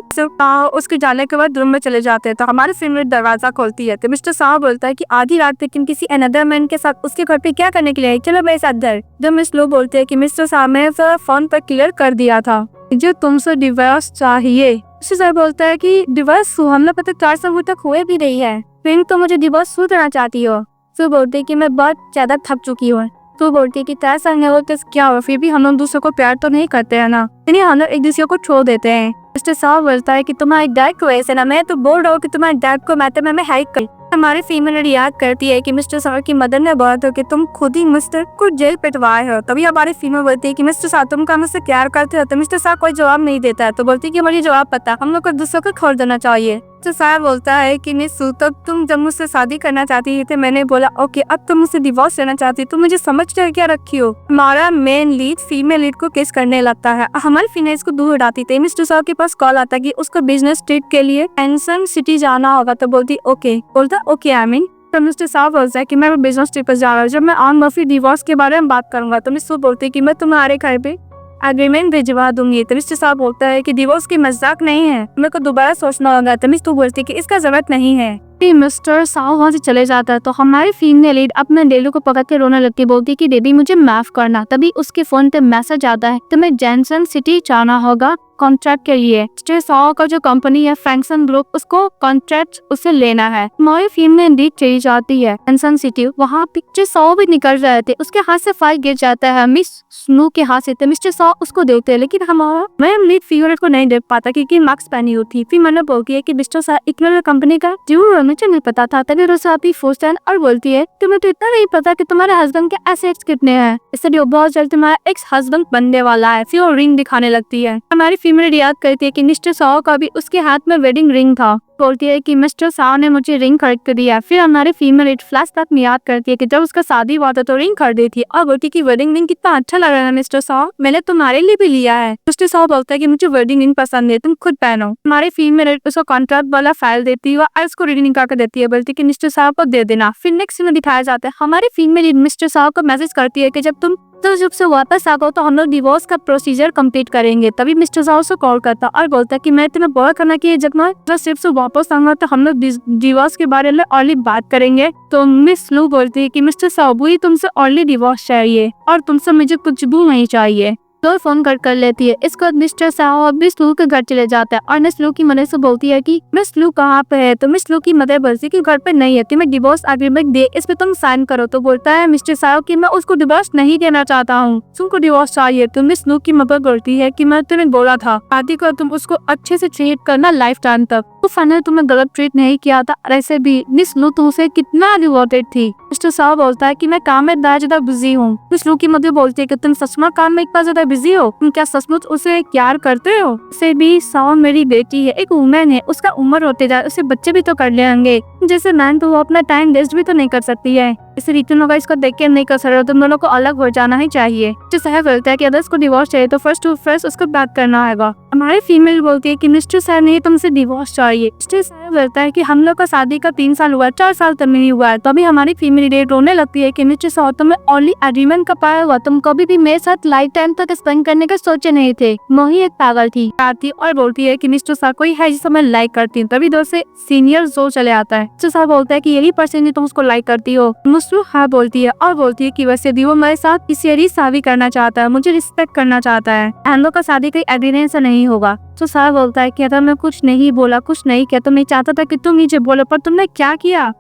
उसके जाने के बाद रूम में चले जाते हैं। तो हमारे फीमेल दरवाजा खोलती है तो मिस्टर साहब बोलता है कि आधी रात लेकिन किसी अनदर मैन के साथ उसके घर पे क्या करने के लिए, चलो मेरे साथ डर। जब मिस लोग बोलते हैं कि मिस्टर साहब ने फोन पर क्लियर कर दिया था जो तुमसे डिवोर्स चाहिए। मिस्टर साहब बोलता है कि डिवोर्स हम लोग पता 4 साल तक हुए भी नहीं है, फिर तो मुझे डिवोर्स क्यों देना चाहती हो। तो बोलते है कि मैं बहुत ज्यादा थक चुकी हूँ। तो बोलती है कि 4 साल में वो क्या हुआ, फिर भी हम लोग दूसरे को प्यार तो नहीं करते हैं ना, यानी हम लोग एक दूसरे को छोड़ देते हैं। मिस्टर साहब बोलता है कि तुम्हारे डैड को ऐसे ना, मैं तो बोल रहा हूँ कि तुम्हारे डैड को मैटर में हेल्प कर। हमारी फीमेल याद करती है कि मिस्टर साहब की मदर ने बोला था कि तुम खुद ही मिस्टर को जेल पिटवाए हो। तभी हमारी फीमेल बोलती है कि मिस्टर साहब तुम का मुझसे प्यार करते हो। तो मिस्टर साहब कोई जवाब नहीं देता है। तो बोलती है कि मुझे जवाब पता, हम लोग को दूसरों को छोड़ देना चाहिए। मिस्टर साहब बोलता है कि मिस तब तुम जब मुझसे शादी करना चाहती थी मैंने बोला ओके, अब तुम मुझसे डिवोर्स लेना चाहती, तुम मुझे समझ कर क्या रखी हो। हमारा मेन लीड फीमेल लीड को केस करने लगता है। हमारी फीमेल को दूर हटाती थी। मिस्टर साहब के पास कॉल आता कि उसको बिजनेस ट्रिप के लिए एंसन सिटी जाना होगा। तो बोलती ओके, बोलता ओके आई मीन। तो मिस्टर साहब बोलता है कि मैं बिजनेस ट्रिप पर जा रहा हूँ, जब मैं ऑन फिर डिवोर्स के बारे में बात करूंगा। तो मिस्टर बोलती है कि मैं तुम्हारे घर पे एग्रीमेंट भिजवा दूंगी। तो मिस्टर साहब बोलता है कि डिवोर्स की मजाक नहीं है, मेरे को दोबारा सोचना होगा। तो मिस्टर बोलती है कि इसका जरूरत नहीं है। मिस्टर साहब वहाँ से चले जाता है तो हमारी फीमेल लीड अपने डेलू को पकड़ के रोने लगती है, बोलती है कि बेबी मुझे माफ करना। तभी उसके फोन पे मैसेज आता है तुम्हें जैनसन सिटी जाना होगा कॉन्ट्रैक्ट के लिए। मिस्टर साहब का जो कंपनी है फ्रैंकसन ग्रुप, उसको कॉन्ट्रैक्ट उसे लेना है। हमारी फीमेल लीड चली जाती है जैनसन सिटी। वहाँ मिस्टर साहब भी निकल रहे थे, उसके हाथ से फाइल गिर जाता है मिस स्नू के हाथ से। मिस्टर साहब उसको देते हैं लेकिन हमारा मैम लीड फीमेल को नहीं दे पाता क्योंकि मार्क्स पहनी हुई थी। फिर मैंने बोलती है कि मिस्टर साहब इक्वल कंपनी का ड्यू मुझे नहीं पता था। तभी रोसापी फोर्सन और बोलती है तुम्हें तो इतना नहीं पता कि तुम्हारे हस्बैंड के एसेट्स कितने हैं, इसलिए बहुत जल्द तुम्हारा एक्स हस्बैंड बनने वाला है। फिर वो रिंग दिखाने लगती है। हमारी फीमेल याद करती है कि मिस्टर साहब का भी उसके हाथ में वेडिंग रिंग था। बोलती है कि मिस्टर साहब ने मुझे रिंग खरीद कर दिया। फिर हमारी फीमेल फ्लैशबैक में याद करती है कि जब उसका शादी हुआ था तो रिंग खरीदी थी और बोलती कि वेडिंग रिंग कितना अच्छा लग रहा है मिस्टर साहब, मैंने तुम्हारे लिए भी लिया है। मिस्टर साहब बोलता है कि मुझे वेडिंग रिंग पसंद है, तुम खुद पहनो। हमारी फीमेल उसको कॉन्ट्रैक्ट वाला फाइल देती है और उसको रीडिंग निकाल कर देती है, बोलती कि मिस्टर साहब को दे देना। फिर नेक्स्ट में दिखाया जाता है हमारी फीमेल मिस्टर साहब को मैसेज करती है कि जब तुम तो जब से वापस आ गो तो हम लोग डिवोर्स का प्रोसीजर कंप्लीट करेंगे। तभी मिस्टर साउ से कॉल करता और बोलता कि मैं तुम्हें बोला करना कि जब मैं सिर्फ से वापस आऊंगा तो हम लोग डिवोर्स के बारे में ऑलरेडी बात करेंगे। तो मिस लू बोलती है कि मिस्टर साउ भी तुमसे ऑलरेडी डिवोर्स चाहिए और तुमसे मुझे कुछ भी नहीं चाहिए। तो फोन कर लेती है। इसके बाद मिस्टर साहब और मिस लू के घर चले जाता है और मिस लू की मदर से बोलती है कि मिस लू कहाँ पे है। तो मिस लू की मदर बोलती है कि घर पे नहीं है, तुम्हें डिवोर्स एग्रीमेंट दे, इस पे तुम साइन करो। तो बोलता है मिस्टर साहब कि मैं उसको डिवोर्स नहीं देना चाहता हूँ, तुमको डिवोर्स चाहिए। तो मिस लू की मदर बोलती है कि मैं तुम्हें बोला था आदि को तुम उसको अच्छे से ट्रीट करना लाइफ टाइम तक, तो फाइनल तुम्हें गलत ट्रीट नहीं किया था। ऐसे भी मिस लू तो उसे कितना डिवोटेड थी। मिस्टर साहब बोलता है कि मैं काम में ज्यादा बिजी हूँ। मिस लू की मदर बोलती है कि तुम सच में काम में इतना ज्यादा बिजी हो, तुम क्या सचमुच उसे प्यार करते हो। उसे भी साउ मेरी बेटी है, एक वुमेन है, उसका उम्र होते जाए, उसे बच्चे भी तो कर लेंगे, जैसे मैन तो वो अपना टाइम वेस्ट भी तो नहीं कर सकती है। इसे रिटर्न होगा, इसको देख के नहीं कर सकते, तुम दोनों को अलग हो जाना ही चाहिए। जो साहब बोलता है कि अगर उसको डिवोर्स चाहिए तो फर्स्ट टू फर्स्ट उसको बात करना होगा। हमारी फीमेल बोलती है कि मिस्टर साहब नहीं, तुमसे डिवोर्स चाहिए। मिस्टर साहब बोलता है कि हम लोग का शादी का 3 साल हुआ, 4 साल तक नहीं हुआ है। तभी हमारी फीमेल डेट रोने लगती है कि मिस्टर साहब तुम्हें ओनली एग्रीमेंट का पाया हुआ, तुम कभी भी मेरे साथ लाइफ टाइम तक स्पेंड करने का सोचे नहीं थे। मोही एक पागल थी आती और बोलती है कि मिस्टर साहब कोई है जिसे मैं लाइक करती हूँ। तभी दो से सीनियर जो चले आता है। मिस्टर साहब बोलता है कि यही पर्सन तुम उसको लाइक करती हो। मुस्लिम हाँ बोलती है और बोलती है कि वैसे भी वो मेरे साथ किसी शादी करना चाहता है, मुझे रिस्पेक्ट करना चाहता है, हम लोग का शादी कोई एग्रीमेंट से नहीं होगा। तो साहब बोलता है कि अगर मैं कुछ नहीं बोला, कुछ नहीं किया, तो मैं चाहता था कि तुम मुझे बोलो, पर तुमने क्या किया।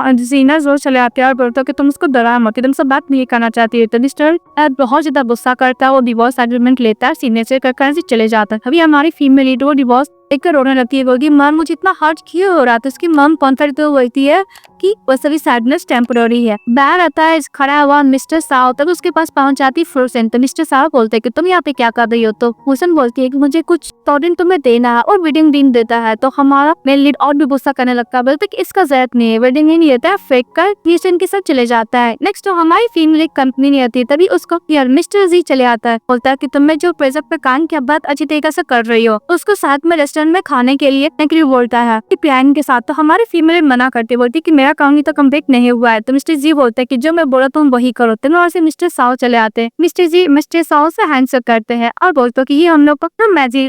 जीना जोर चले आते हैं और बोलता है कि तुम उसको डरा मत, तुमसे बात नहीं करना चाहती है। तो मिस्टर बहुत ज्यादा गुस्सा करता है, वो डिवोर्स एग्रीमेंट लेता है, सीनियर से कर चले जाता है। अभी हमारी फीमेल लीड वो डिवोर्स एक रोने लगती है, बोलती मैम मुझे इतना हर्ट क्यों हो रहा था। उसकी मम कॉन्फर्ट तो बोलती है कि वो सभी सैडनेस टेम्पोररी है। बाहर आता है खड़ा हुआ मिस्टर साव, तब उसके पास पहुंच जाती फ्रोसन। तो मिस्टर साव बोलते हैं कि तुम यहाँ पे क्या कर रही हो। तो फ्रोसन बोलती है कि मुझे कुछ टॉर्डेंट तुम्हें देना है और वेडिंग रिंग देता है। तो हमारा मेल लीड और भी गुस्सा करने लगता है, बोलते कि इसका जरूरत नहीं है, वेडिंग रिंग देता है, फेंक कर फ्रोसन के साथ चले जाता है। नेक्स्ट तो हमारी फीमेल कंपनी नहीं आती, तभी उसको यार मिस्टर जी चले आता है, बोलता है कि तुमने जो प्रोजेक्ट पे काम किया बात अच्छी तरीके से कर रही हो, उसको साथ में रेस्टोरेंट में खाने के लिए बोलता है कि प्लान के साथ। तो हमारी फीमेल मना करती बोलती कि मेरा काम तो कंप्लीट नहीं हुआ है। तो मिस्टर जी बोलते हैं कि जो मैं बोला तुम वही करो। तो वहाँ से मिस्टर साव चले आते हैं। मिस्टर जी मिस्टर साव से हैंडशेक करते हैं और बोलते हैं कि ये हम लोग का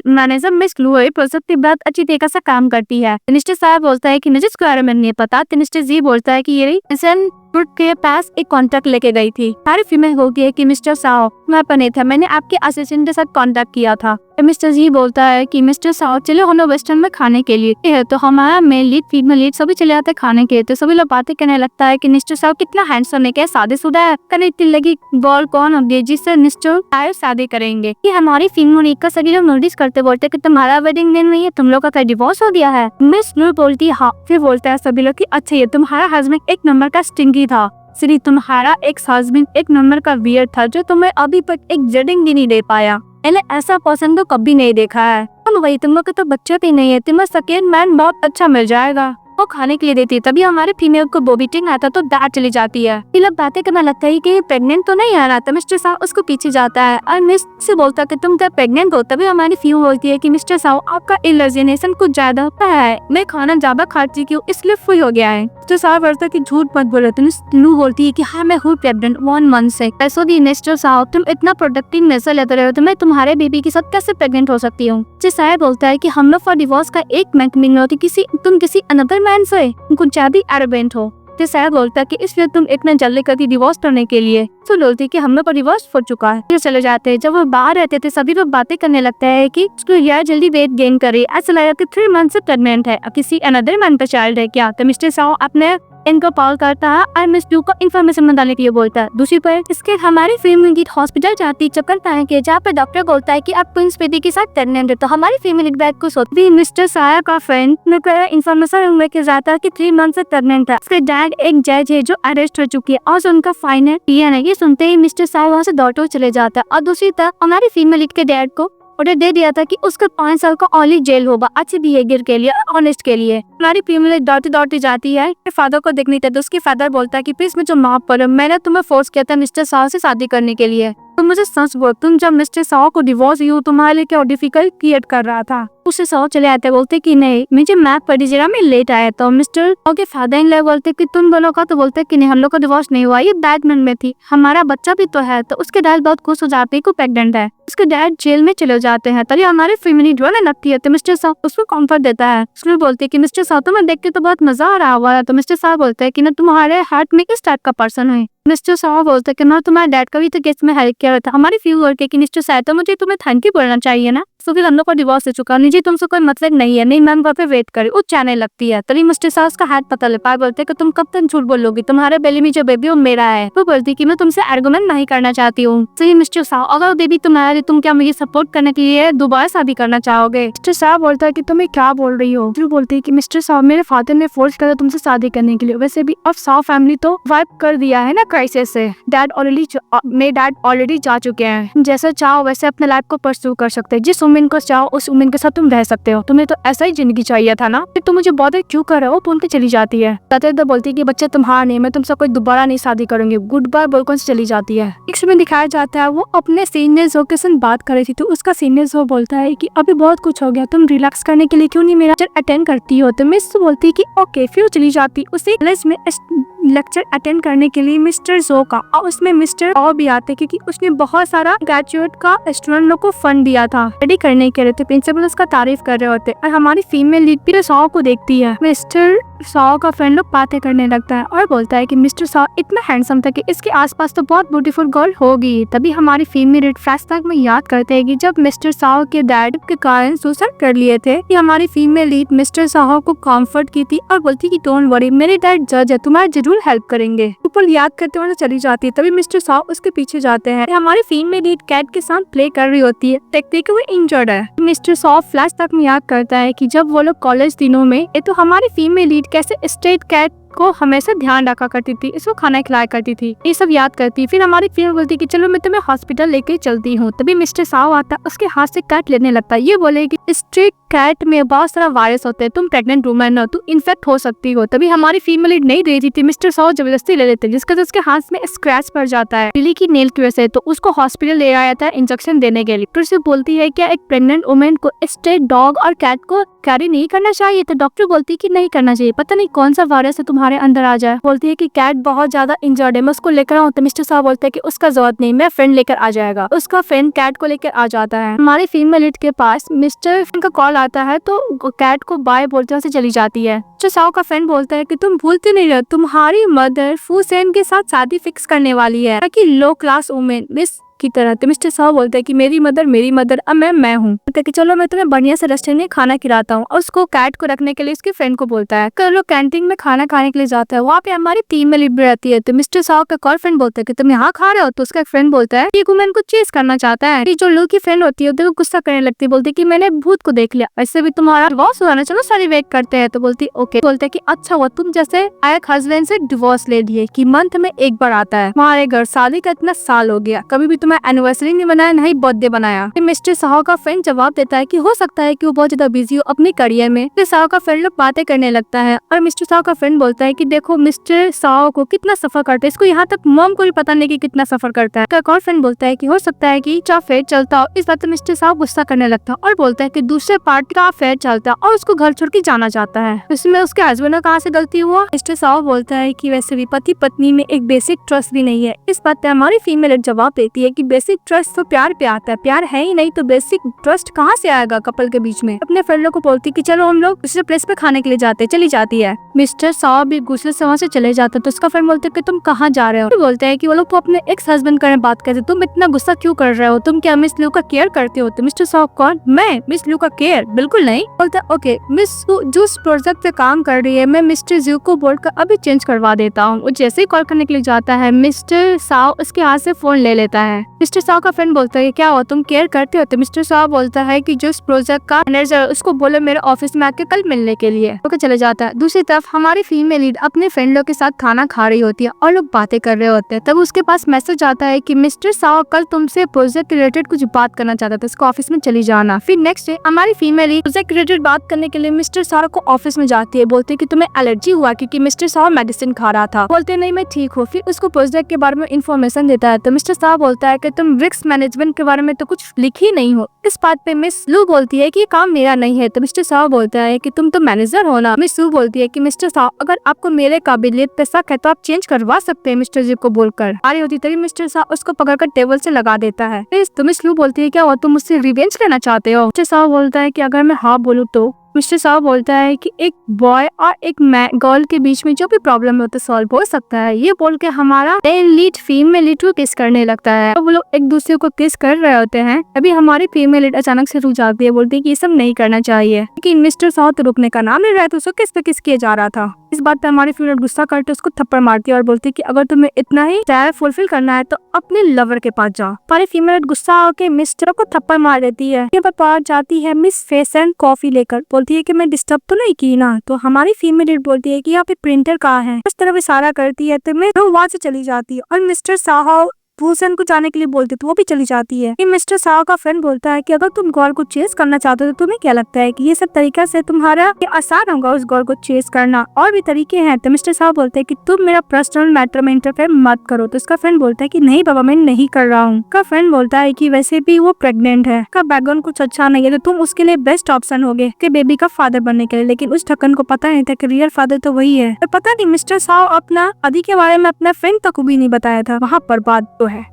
मैनेजर मिस लू है, प्रोजेक्ट के बाद अच्छी तरीके से काम करती है। मिस्टर साहब बोलता है कि मुझे इसके बारे में नहीं पता। तो मिस्टर जी बोलता है कि ये के पास एक कॉन्ट्रैक्ट लेके गई थी। सारी फीमेल होती है कि मिस्टर साव मैं पर नहीं था, मैंने आपके असिस्टेंट के साथ कॉन्टैक्ट किया था। मिस्टर जी बोलता है कि मिस्टर साव चलो हम लोग वेस्टर्न में खाने के लिए। तो हमारा मेल लीड फीमेल लीड सभी चले आते हैं खाने के। तो सभी लोग बातें करने लगता है कि मिस्टर साव कितना हैंडसम है, क्या शादीशुदा है, करने लगी बॉल कौन होगी जिससे मिस्टर साव शादी करेंगे। कि हमारी फीमेल लीड का सभी लोग नोटिस करते बोलते कि तुम्हारा वेडिंग दिन नहीं है, तुम लोग का डिवोर्स हो गया है। मिस लू बोलती है हाँ। फिर बोलता है सभी लोग कि अच्छा ये तुम्हारा हस्बैंड एक नंबर का स्टिंगी था, श्री तुम्हारा एक हस्बैंड एक नंबर का वियर था जो तुम्हें अभी तक एक वेडिंग भी नहीं दे पाया। मैंने ऐसा पर्सन तो कभी नहीं देखा है। तुम वही तुम लोग के तो बच्चे भी नहीं है, तुम्हें सेकेंड मैन बहुत अच्छा मिल जाएगा। वो खाने के लिए देती है। तभी हमारे फीमेल को वोमिटिंग आता तो दांत चली जाती है। ये लोग बातें करना लगता है कि प्रेग्नेंट तो नहीं आ रहा था। मिस्टर साहब उसको पीछे जाता है और मिस से बोलता है कि तुम जब प्रेग्नेंट हो। तभी हमारी फीमेल बोलती है कि मिस्टर साहब आपका इलर्जिनेशन कुछ ज्यादा होता है, मैं खाना ज्यादा खाती हूँ इसलिए फुल हो गया है। मिस्टर साहब बोलता है कि झूठ मत बोलो। तो लू बोलती है कि हाँ मैं हूँ प्रेग्नेंट 1 मंथ से। ऐसा भी मिस्टर साहब तुम इतना प्रोडक्टिव मेजर लेते रहे हो तो मैं तुम्हारे बेबी के साथ कैसे प्रेग्नेंट हो सकती हूँ। मिस्टर साहब बोलता है कि हम लोग फॉर डिवोर्स का एक महीना होती, तुम किसी अनदर मैन से कुछ ज्यादा एरोगेंट हो। तो साहब बोलता है कि इसलिए तुम इतना जल्दी करती डिवोर्स करने के लिए। तो बोलती है कि हम लोग का डिवोर्स हो चुका है। फिर चले जाते हैं। जब वो बाहर रहते थे सभी लोग बातें करने लगता है कि उसको यार जल्दी वेट गेन करे, ऐसा लगा कि 3 मंथ से प्रेग्नेंट है, किसी अनदर मैन का चाइल्ड है क्या। तो मिस्टर साव अपने इनको कॉल करता है और मिस लू को इन्फॉर्मेशन बताने के लिए बोलता है। दूसरी पर इसके हमारी फीमेल लीड हॉस्पिटल जाती चक्कर पाए के जहाँ पे डॉक्टर बोलता है कि आप ट्विंस बेबी के साथ प्रेग्नेंट है। तो हमारी फीमेल लीड बैग को सोचती मिस्टर साया का फ्रेंड ने कहा इन्फॉर्मेशन लेके जाता है कि 3 मंथ से प्रेग्नेंट है। उसके डैड एक जज है जो अरेस्ट हो चुकी है और उनका फाइनल पीएन है। ये सुनते ही मिस्टर साया वहाँ से दौड़ते चले जाता है। और दूसरी तरफ हमारी फीमेल लीड के डैड को ऑर्डर दे दिया था कि उसका 5 साल का ओनली जेल होगा अच्छे बिहेवियर के लिए, ऑनेस्ट के लिए। हमारी फीमेल दौड़ती दौड़ती जाती है फादर को देखने तक। उसके फादर बोलता है कि प्लीज मुझे माफ करो, मैंने तुम्हें फोर्स किया था मिस्टर साव से शादी करने के लिए। तुम मुझे सच बोल, तुम जब मिस्टर साव को डिवोर्स हुई तुम्हारे लिए क्या डिफिकल्ट क्रिएट कर रहा था। उससे साहब चले आते बोलते कि नहीं मुझे मैथ पढ़ी जरा मैं लेट आया था। मिस्टर साहब के फादर इन लॉ बोलते कि तुम दोनों का, तो बोलते कि नहीं हम लोग का डिवोर्स नहीं हुआ, ये बैड मन में थी, हमारा बच्चा भी तो है। तो उसके डैड बहुत खुश हो जाते हैं कि प्रेग्नेंट है। उसके डैड जेल में चले जाते हैं, तभी हमारी फैमिली रोने लगती है। तो मिस्टर साहब उसको कंफर्ट देता है। उसमें बोलते हैं कि मिस्टर साहब तुम्हें देख के तो बहुत मजा आ रहा हुआ है। तो मिस्टर साहब बोलते हैं कि ना तुम्हारे हार्ट में किस टाइप का पर्सन है। मिस्टर साहब बोलते हैं कि ना तुम्हारे डैड का भी तो केस में हेल्प किया था। हमारी फील करके कि मिस्टर साहब तो मुझे तुम्हें थैंक यू बोलना चाहिए ना, तो फिर हम लोग का डिवोर्स हो चुका, निजी तुमसे कोई मतलब नहीं है, नहीं मैम वहाँ पे वेट करे, वो चाहने लगती है। तभी मिस्टर साहब उसका हाथ पता ले पाए, बोलते कि तुम कब तक झूठ बोलोगी, तुम्हारे बेली में जो बेबी वो मेरा है। वो बोलती कि मैं तुमसे आर्गुमेंट नहीं करना चाहती हूँ। सही मिस्टर साहब, अगर बेबी तुम्हारा, तुम क्या मुझे सपोर्ट करने के लिए दोबारा शादी करना चाहोगे। मिस्टर साहब बोलता है कि तुम्हें क्या बोल रही हो। फिर बोलती है कि मिस्टर साहब मेरे फादर ने फोर्स करा तुमसे शादी करने के लिए, वैसे भी अब साहब फैमिली तो वाइप कर दिया है ना क्राइसिस से, मेरे डैड ऑलरेडी जा चुके हैं, जैसे चाहो वैसे अपने लाइफ को परस्यू कर सकते हैं, जिस वुमेन को चाहो उस वुमेन के साथ तुम रह सकते हो, तुम्हें तो ऐसा ही जिंदगी चाहिए था ना, फिर तुम मुझे बॉदर क्यों कर रहे हो। बोल के चली जाती है। तो बोलती है कि बच्चा तुम्हारा नहीं, मैं तुमसे कोई दोबारा नहीं शादी करूंगी, गुड बाय बोलकर चली जाती है। एक समय दिखाया जाता है वो अपने सीनियर्स के साथ बात कर रही थी, तो उसका सीनियर्स बोलता है कि अभी बहुत कुछ हो गया, तुम रिलैक्स करने के लिए क्यों नहीं मेरा लेक्चर अटेंड करती हो। तो मिस बोलती है कि ओके, फिर चली जाती उसी कॉलेज में लेक्चर अटेंड करने के लिए मिस्टर जो का, और उसमें मिस्टर और भी आते क्योंकि उसने बहुत सारा ग्रेजुएट का स्टूडेंट लोग को फंड दिया था स्टडी करने के लिए। तो प्रिंसिपल उसका तारीफ कर रहे होते और हमारी फीमेल लीड भी सॉ को देखती है। मिस्टर सॉ का फ्रेंड लोग बातें करने लगता है और बोलता है कि मिस्टर सॉ इतना हैंडसम था कि इसके आसपास तो बहुत ब्यूटीफुल गर्ल होगी। तभी हमारी फीमेल लीड फ्लैशबैक में याद करते हैं कि जब मिस्टर सॉ के डैड के कारण सुसाइड कर लिए थे, कि हमारी फीमेल लीड मिस्टर सॉ को कंफर्ट की थी और बोलती कि डोंट वरी, मेरे डैड जज है, तुम्हारा जरूर हेल्प करेंगे। ऊपर याद करते हुए चली जाती है। तभी मिस्टर सॉ उसके पीछे जाते हैं। हमारी फीमेल लीड कैट के साथ प्ले कर रही होती है, देखते कि वो इंजर्ड है। मिस्टर सॉ फ्लैशबैक में याद करता है कि जब वो लोग कॉलेज दिनों में, ये तो हमारी फीमेल लीड कैसे स्ट्रेट कैट को हमेशा ध्यान रखा करती थी, इसको खाना खिलाया करती थी, ये सब याद करती। फिर हमारी फीमेल बोलती कि चलो मैं तुम्हें हॉस्पिटल लेके चलती हूँ। तभी मिस्टर साव आता, उसके हाथ से कैट लेने लगता है। ये बोले कि स्ट्रेट कैट में बहुत सारा वायरस होते हैं, तुम प्रेग्नेंट वुमन हो, तुम इन्फेक्ट हो सकती हो। तभी हमारी फीमेल लीड नहीं दे रही थी, मिस्टर साव जबरदस्ती ले लेते, जिसका उसके हाथ में स्क्रैच पड़ जाता है बिल्ली की नेल की वजह से। तो उसको हॉस्पिटल ले आया था इंजेक्शन देने के लिए। फिर से बोलती है क्या एक प्रेग्नेंट वुमेन को स्ट्रेट डॉग और कैट को कैरी नहीं करना चाहिए। तो डॉक्टर बोलती है कि नहीं करना चाहिए, पता नहीं कौन सा वायरस है तुम्हारे अंदर आ जाए। बोलती है कि कैट बहुत ज्यादा इंजर्ड है, मैं उसको लेकर आऊँ। तो मिस्टर साहब बोलते हैं कि उसका जरूरत नहीं, मैं फ्रेंड लेकर आ जाएगा। उसका फ्रेंड कैट को लेकर आ जाता है। हमारी फीमेल लीड के पास मिस्टर का कॉल आता है, तो कैट को बाय बोलते हुए चली जाती है। मिस्टर साहब का फ्रेंड बोलता है कि तुम भूलते नहीं रहो, तुम्हारी मदर फूसेन के साथ शादी फिक्स करने वाली है, ताकि लो क्लास वुमेन मिस की तरह। तो मिस्टर साहब बोलते हैं कि मेरी मदर अब मैं हूँ, कि चलो मैं तुम्हें बढ़िया से रेस्टोरेंट में खाना खिलाता हूँ। और उसको कैट को रखने के लिए उसके फ्रेंड को बोलता है। कल लोग कैंटीन में खाना खाने के लिए जाता है, वहाँ पे हमारी फीमेल लीड रहती है। तो मिस्टर साहब का कॉल फ्रेंड बोलता है कि तुम यहाँ खा रहे हो। तो उसका फ्रेंड बोलता है कि वुमेन को चेस करना चाहता है। जो लोग की फ्रेंड होती है वो गुस्सा करने लगती है, बोलती है कि मैंने भूत को देख लिया, ऐसे भी तुम्हारा डिवोर्स हुआ ना, चलो सारी वेट करते हैं। तो बोलती ओके। बोलते है कि अच्छा हुआ तुम जैसे एक हस्बैंड से डिवोर्स ले लिए कि मंथ में एक बार आता है, हमारे घर शादी का इतना साल हो गया, कभी भी तुम्हें एनिवर्सरी नहीं बनाया, नहीं बर्थडे बनाया। मिस्टर साहब का फ्रेंड जवाब देता है कि हो सकता है कि वो बहुत ज्यादा बिजी हो अपने करियर में। मिस्टर साहब का फ्रेंड लोग बातें करने लगता है और मिस्टर साहब का फ्रेंड बोलता है कि देखो मिस्टर साहब को कितना सफर करता है, इसको यहाँ तक मॉम को भी पता नहीं कि कितना सफर करता है। एक और फ्रेंड बोलता है कि हो सकता है कि अफेयर चलता हो। इस बात पर मिस्टर साहब गुस्सा करने लगता है और बोलता है कि दूसरे पार्टी का अफेयर चलता है और उसको घर छोड़ के जाना चाहता है। इसमें उसके हस्बैंड कहाँ से गलती हुआ। मिस्टर साहब बोलता है कि वैसे भी पति पत्नी में एक बेसिक ट्रस्ट भी नहीं है। इस बात पे हमारी फीमेल जवाब देती है कि बेसिक ट्रस्ट तो प्यार पे आता है, प्यार है ही नहीं तो बेसिक ट्रस्ट कहाँ से आएगा कपल के बीच में। अपने फ्रेंड को बोलती कि चलो हम लोग दूसरे प्लेस पे खाने के लिए जाते, चली जाती है। मिस्टर साहब भी गुस्से से वहाँ से चले जाते, तो उसका फ्रेंड बोलते कि तुम कहाँ जा रहे हो। तो बोलते हैं कि वो लोग तो अपने एक्स हस्बैंड का बात करते, तुम इतना गुस्सा क्यों कर रहे हो, तुम क्या मिस लू का केयर करते हो। तो मिस्टर साहब कौन, मैं मिस लू का केयर बिल्कुल नहीं। बोलता ओके, मिस जो प्रोजेक्ट पे काम कर रही है मैं मिस्टर जू को बोलकर अभी चेंज करवा देता हूँ। वो जैसे ही कॉल करने के लिए जाता है मिस्टर साहब उसके हाथ से फोन ले लेता है। मिस्टर साहब का फ्रेंड बोलता है क्या हो, तुम केयर करते हो। तो मिस्टर साहब बोलता है कि जो प्रोजेक्ट का मैनेजर उसको बोले मेरे ऑफिस में आके कल मिलने के लिए, तो चले जाता है। दूसरी तरफ हमारी फीमेल लीड अपने फ्रेंडों के साथ खाना खा रही होती है और लोग बातें कर रहे होते हैं। तब उसके पास मैसेज आता है कि मिस्टर साहब कल तुमसे प्रोजेक्ट रिलेटेड कुछ बात करना चाहता था, इसको ऑफिस में चली जाना। फिर नेक्स्ट डे हमारी फीमेल लीड प्रोजेक्ट रिलेटेड बात करने के लिए मिस्टर साहब को ऑफिस में जाती है। बोलते कि तुम्हें एलर्जी हुआ क्योंकि मिस्टर साहब मेडिसिन खा रहा था। बोलते नहीं मैं ठीक हूँ। फिर उसको प्रोजेक्ट के बारे में इन्फॉर्मेशन देता है। तो मिस्टर साहब बोलता है कि तुम रिस्क मैनेजमेंट के बारे में तो कुछ लिख ही नहीं हो। इस बात पे मिस लू बोलती है कि ये काम मेरा नहीं है। तो मिस्टर साव बोलता है कि तुम तो मैनेजर हो ना। मिस लू बोलती है कि मिस्टर साव, अगर आपको मेरे काबिलियत पे शक है तो आप चेंज करवा सकते हैं मिस्टर जी को बोलकर। आ रही होती तभी मिस्टर साव उसको पकड़कर टेबल से लगा देता है। तो मिस लू बोलती है क्या हुआ, तुम मुझसे रिवेंज लेना चाहते हो। मिस्टर साव बोलता है कि अगर मैं हाँ बोलूँ तो। मिस्टर साव बोलता है कि एक बॉय और एक गर्ल के बीच में जो भी प्रॉब्लम है तो सॉल्व हो सकता है। ये बोल के हमारा लीड फीमेल लीड को किस करने लगता है। तो वो लोग एक दूसरे को किस कर रहे होते हैं। अभी हमारी फीमेल लीड अचानक से रुक जाती है, बोलती है कि ये सब नहीं करना चाहिए। लेकिन मिस्टर साव तो रुकने का नाम नहीं रहा, तो उसको किस पे किस किया जा रहा था। इस बात पे हमारी फीमेल गुस्सा करके उसको थप्पड़ मारती है और बोलती है कि अगर तुम्हें इतना ही डिजायर फुलफिल करना है तो अपने लवर के पास जाओ। हमारी फीमेल गुस्सा होकर मिस्टर को थप्पड़ मार देती है। यहाँ पर पास जाती है मिस फैशन कॉफी लेकर, बोलती है कि मैं डिस्टर्ब तो नहीं की ना। तो हमारी फीमेल बोलती है कि यहाँ पे प्रिंटर कहाँ है। इस तरफ इशारा करती है तो मैं वहाँ से चली जाती है और मिस्टर साहब भूषण को जाने के लिए बोलते तो वो भी चली जाती है। कि मिस्टर साव का फ्रेंड बोलता है कि अगर तुम गौर को चेस करना चाहते हो तो तुम्हें क्या लगता है कि ये सब तरीका से तुम्हारा आसान होगा उस गौर को चेस करना, और भी तरीके हैं। तो मिस्टर साव बोलते हैं कि तुम मेरा पर्सनल मैटर में इंटरफेयर मत करो। तो उसका फ्रेंड बोलता है कि नहीं बाबा मैं नहीं कर रहा हूँ। का फ्रेंड बोलता है कि वैसे भी वो प्रेग्नेंट है, का बैकग्राउंड कुछ अच्छा नहीं है, तो तुम उसके लिए बेस्ट ऑप्शन होगे कि बेबी का फादर बनने के लिए। लेकिन उस ढक्कन को पता नहीं था कि रियल फादर तो वही है। तो पता नहीं मिस्टर साव अपना आदि के बारे में अपना फ्रेंड तक भी नहीं बताया था। वहाँ पर बात तो है।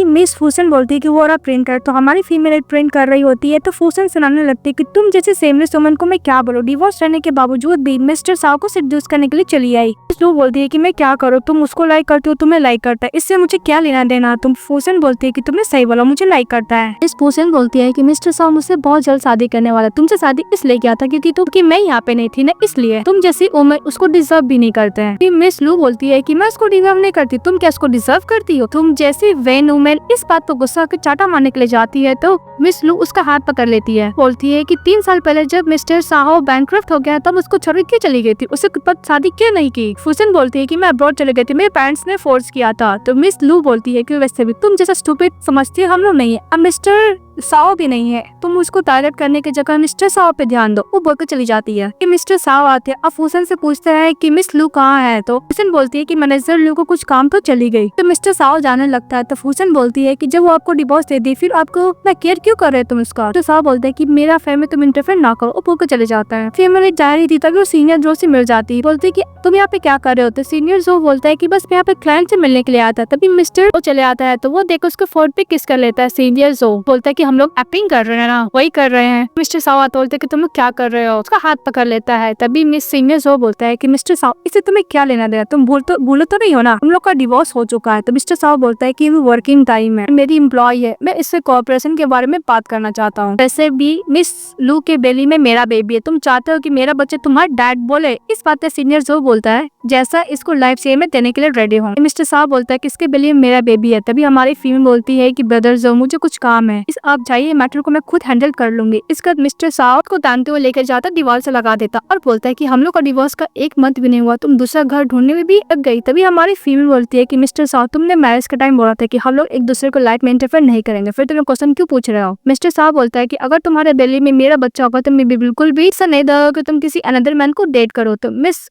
मिस फूसन बोलती है कि वो रहा प्रिंटर। तो हमारी फीमेल प्रिंट कर रही होती है तो फूसन सुनाने लगती है कि तुम जैसे सेमलेस वुमन को मैं क्या बोलूं, डिवोर्स रहने के बावजूद भी मिस्टर साव को सेड्यूस करने के लिए चली आई। वो बोलती है कि मैं क्या करूं, तुम उसको लाइक करती हो, तुम्हें लाइक करता है, इससे मुझे क्या लेना देना। तुम फूसन बोलती है कि तुमने सही बोला, मुझे लाइक करता है। मिस फूसन बोलती है कि मिस्टर साव मुझसे बहुत जल्द शादी करने वाला, तुमसे शादी इसलिए किया था क्योंकि मैं यहाँ पे नहीं थी ना, इसलिए तुम जैसी उम्र उसको डिजर्व भी नहीं करते हैं। मिस लू बोलती है कि मैं उसको डिजर्व नहीं करती, तुम क्या उसको डिजर्व करती हो, तुम जैसी वेन वुमेन। इस बात गुस्सा के चाटा मारने के लिए जाती है तो मिस लू उसका हाथ पकड़ लेती है। बोलती है कि 3 साल पहले जब मिस्टर साहो बैंकक्रप्ट हो गया तब उसको छोड़ क्यों चली गई थी, उससे शादी क्यों नहीं की। फूसन बोलती है कि मैं अब्रॉड चले गई थी, मेरे पेरेंट्स ने फोर्स किया था। तो मिस लू बोलती है कि वैसे भी तुम जैसा स्टूपिड समझती हो हम लोग नहीं है, अब मिस्टर साओ भी नहीं है, तुम उसको टारगेट करने की जगह मिस्टर साओ पे ध्यान दो। वो बोलकर चली जाती है कि मिस्टर साओ आते हैं। अब फूसन से पूछते हैं कि मिस लू कहाँ है। तो फूसन बोलती है कि मैनेजर लू को कुछ काम तो चली गई। तो मिस्टर साओ जाने लगता है। तो फूसन बोलती है कि जब वो आपको डिवोर्स दे दी फिर आपको मैं केयर क्यों कर रहे हो तुम उसका। तो साओ बोलते हैं कि मेरा अफेयर में तुम इंटरफेयर ना करो। वो बोलकर चले जाता है। फिर मैंने जा रही थी तभी वो सीनियर जो से मिल जाती है, बोलती है कि तुम यहाँ पे क्या कर रहे हो। तो सीनियर जो बोलता है कि बस मैं यहाँ पे क्लाइंट से मिलने के लिए आता है। तभी मिस्टर वो चले आता है तो वो देखो उसको फोन पे किस कर लेता है। सीनियर जो बोलता है कि हम लोग एक्टिंग कर रहे हैं ना, वही कर रहे हैं। मिस्टर साव बोलते हैं कि तुम लोग क्या कर रहे हो, उसका हाथ पकड़ लेता है। तभी मिस सीनियर जो बोलता है कि मिस्टर साव इससे तुम्हें क्या लेना देना, तुम भूलो तो नहीं हो ना, हम लोग का डिवोर्स हो चुका है। तो मिस्टर साव बोलता है कि वो वर्किंग टाइम है, मेरी एम्प्लॉय है, मैं इससे कॉर्पोरेशन के बारे में बात करना चाहता हूँ। वैसे भी मिस लू के बेली में मेरा बेबी है, तुम चाहते हो कि मेरा बच्चा तुम्हारा डैड बोले। इस बात पे सीनियर जो बोलता है जैसा इसको लाइफ शेयर में देने के लिए रेडी हूँ। मिस्टर साव बोलता है कि इसके बेली में मेरा बेबी है। तभी हमारी फीमेल बोलती है कि ब्रदर जो मुझे कुछ काम है, इस आप जाइए, मैटर को मैं खुद हैंडल कर लूंगी। इसके बाद मिस्टर साव को तानते हुए लेकर जाता, दीवार से लगा देता और बोलता है कि हम लोग का डिवोर्स का 1 मंथ भी नहीं हुआ, तुम दूसरा घर ढूंढने में भी लग गई। तभी हमारी फीमेल बोलती है कि मिस्टर साव तुमने मैरिज के टाइम बोला था कि हम लोग एक दूसरे को लाइफ में इंटरफेयर नहीं करेंगे, फिर तुम क्वेश्चन क्यों पूछ रहे हो। मिस्टर साव बोलता है कि अगर तुम्हारे बेली में मेरा बच्चा होगा तो मैं भी बिल्कुल भी ऐसा नहीं दूंगा कि तुम किसी अनदर मैन को डेट करो। तो मिस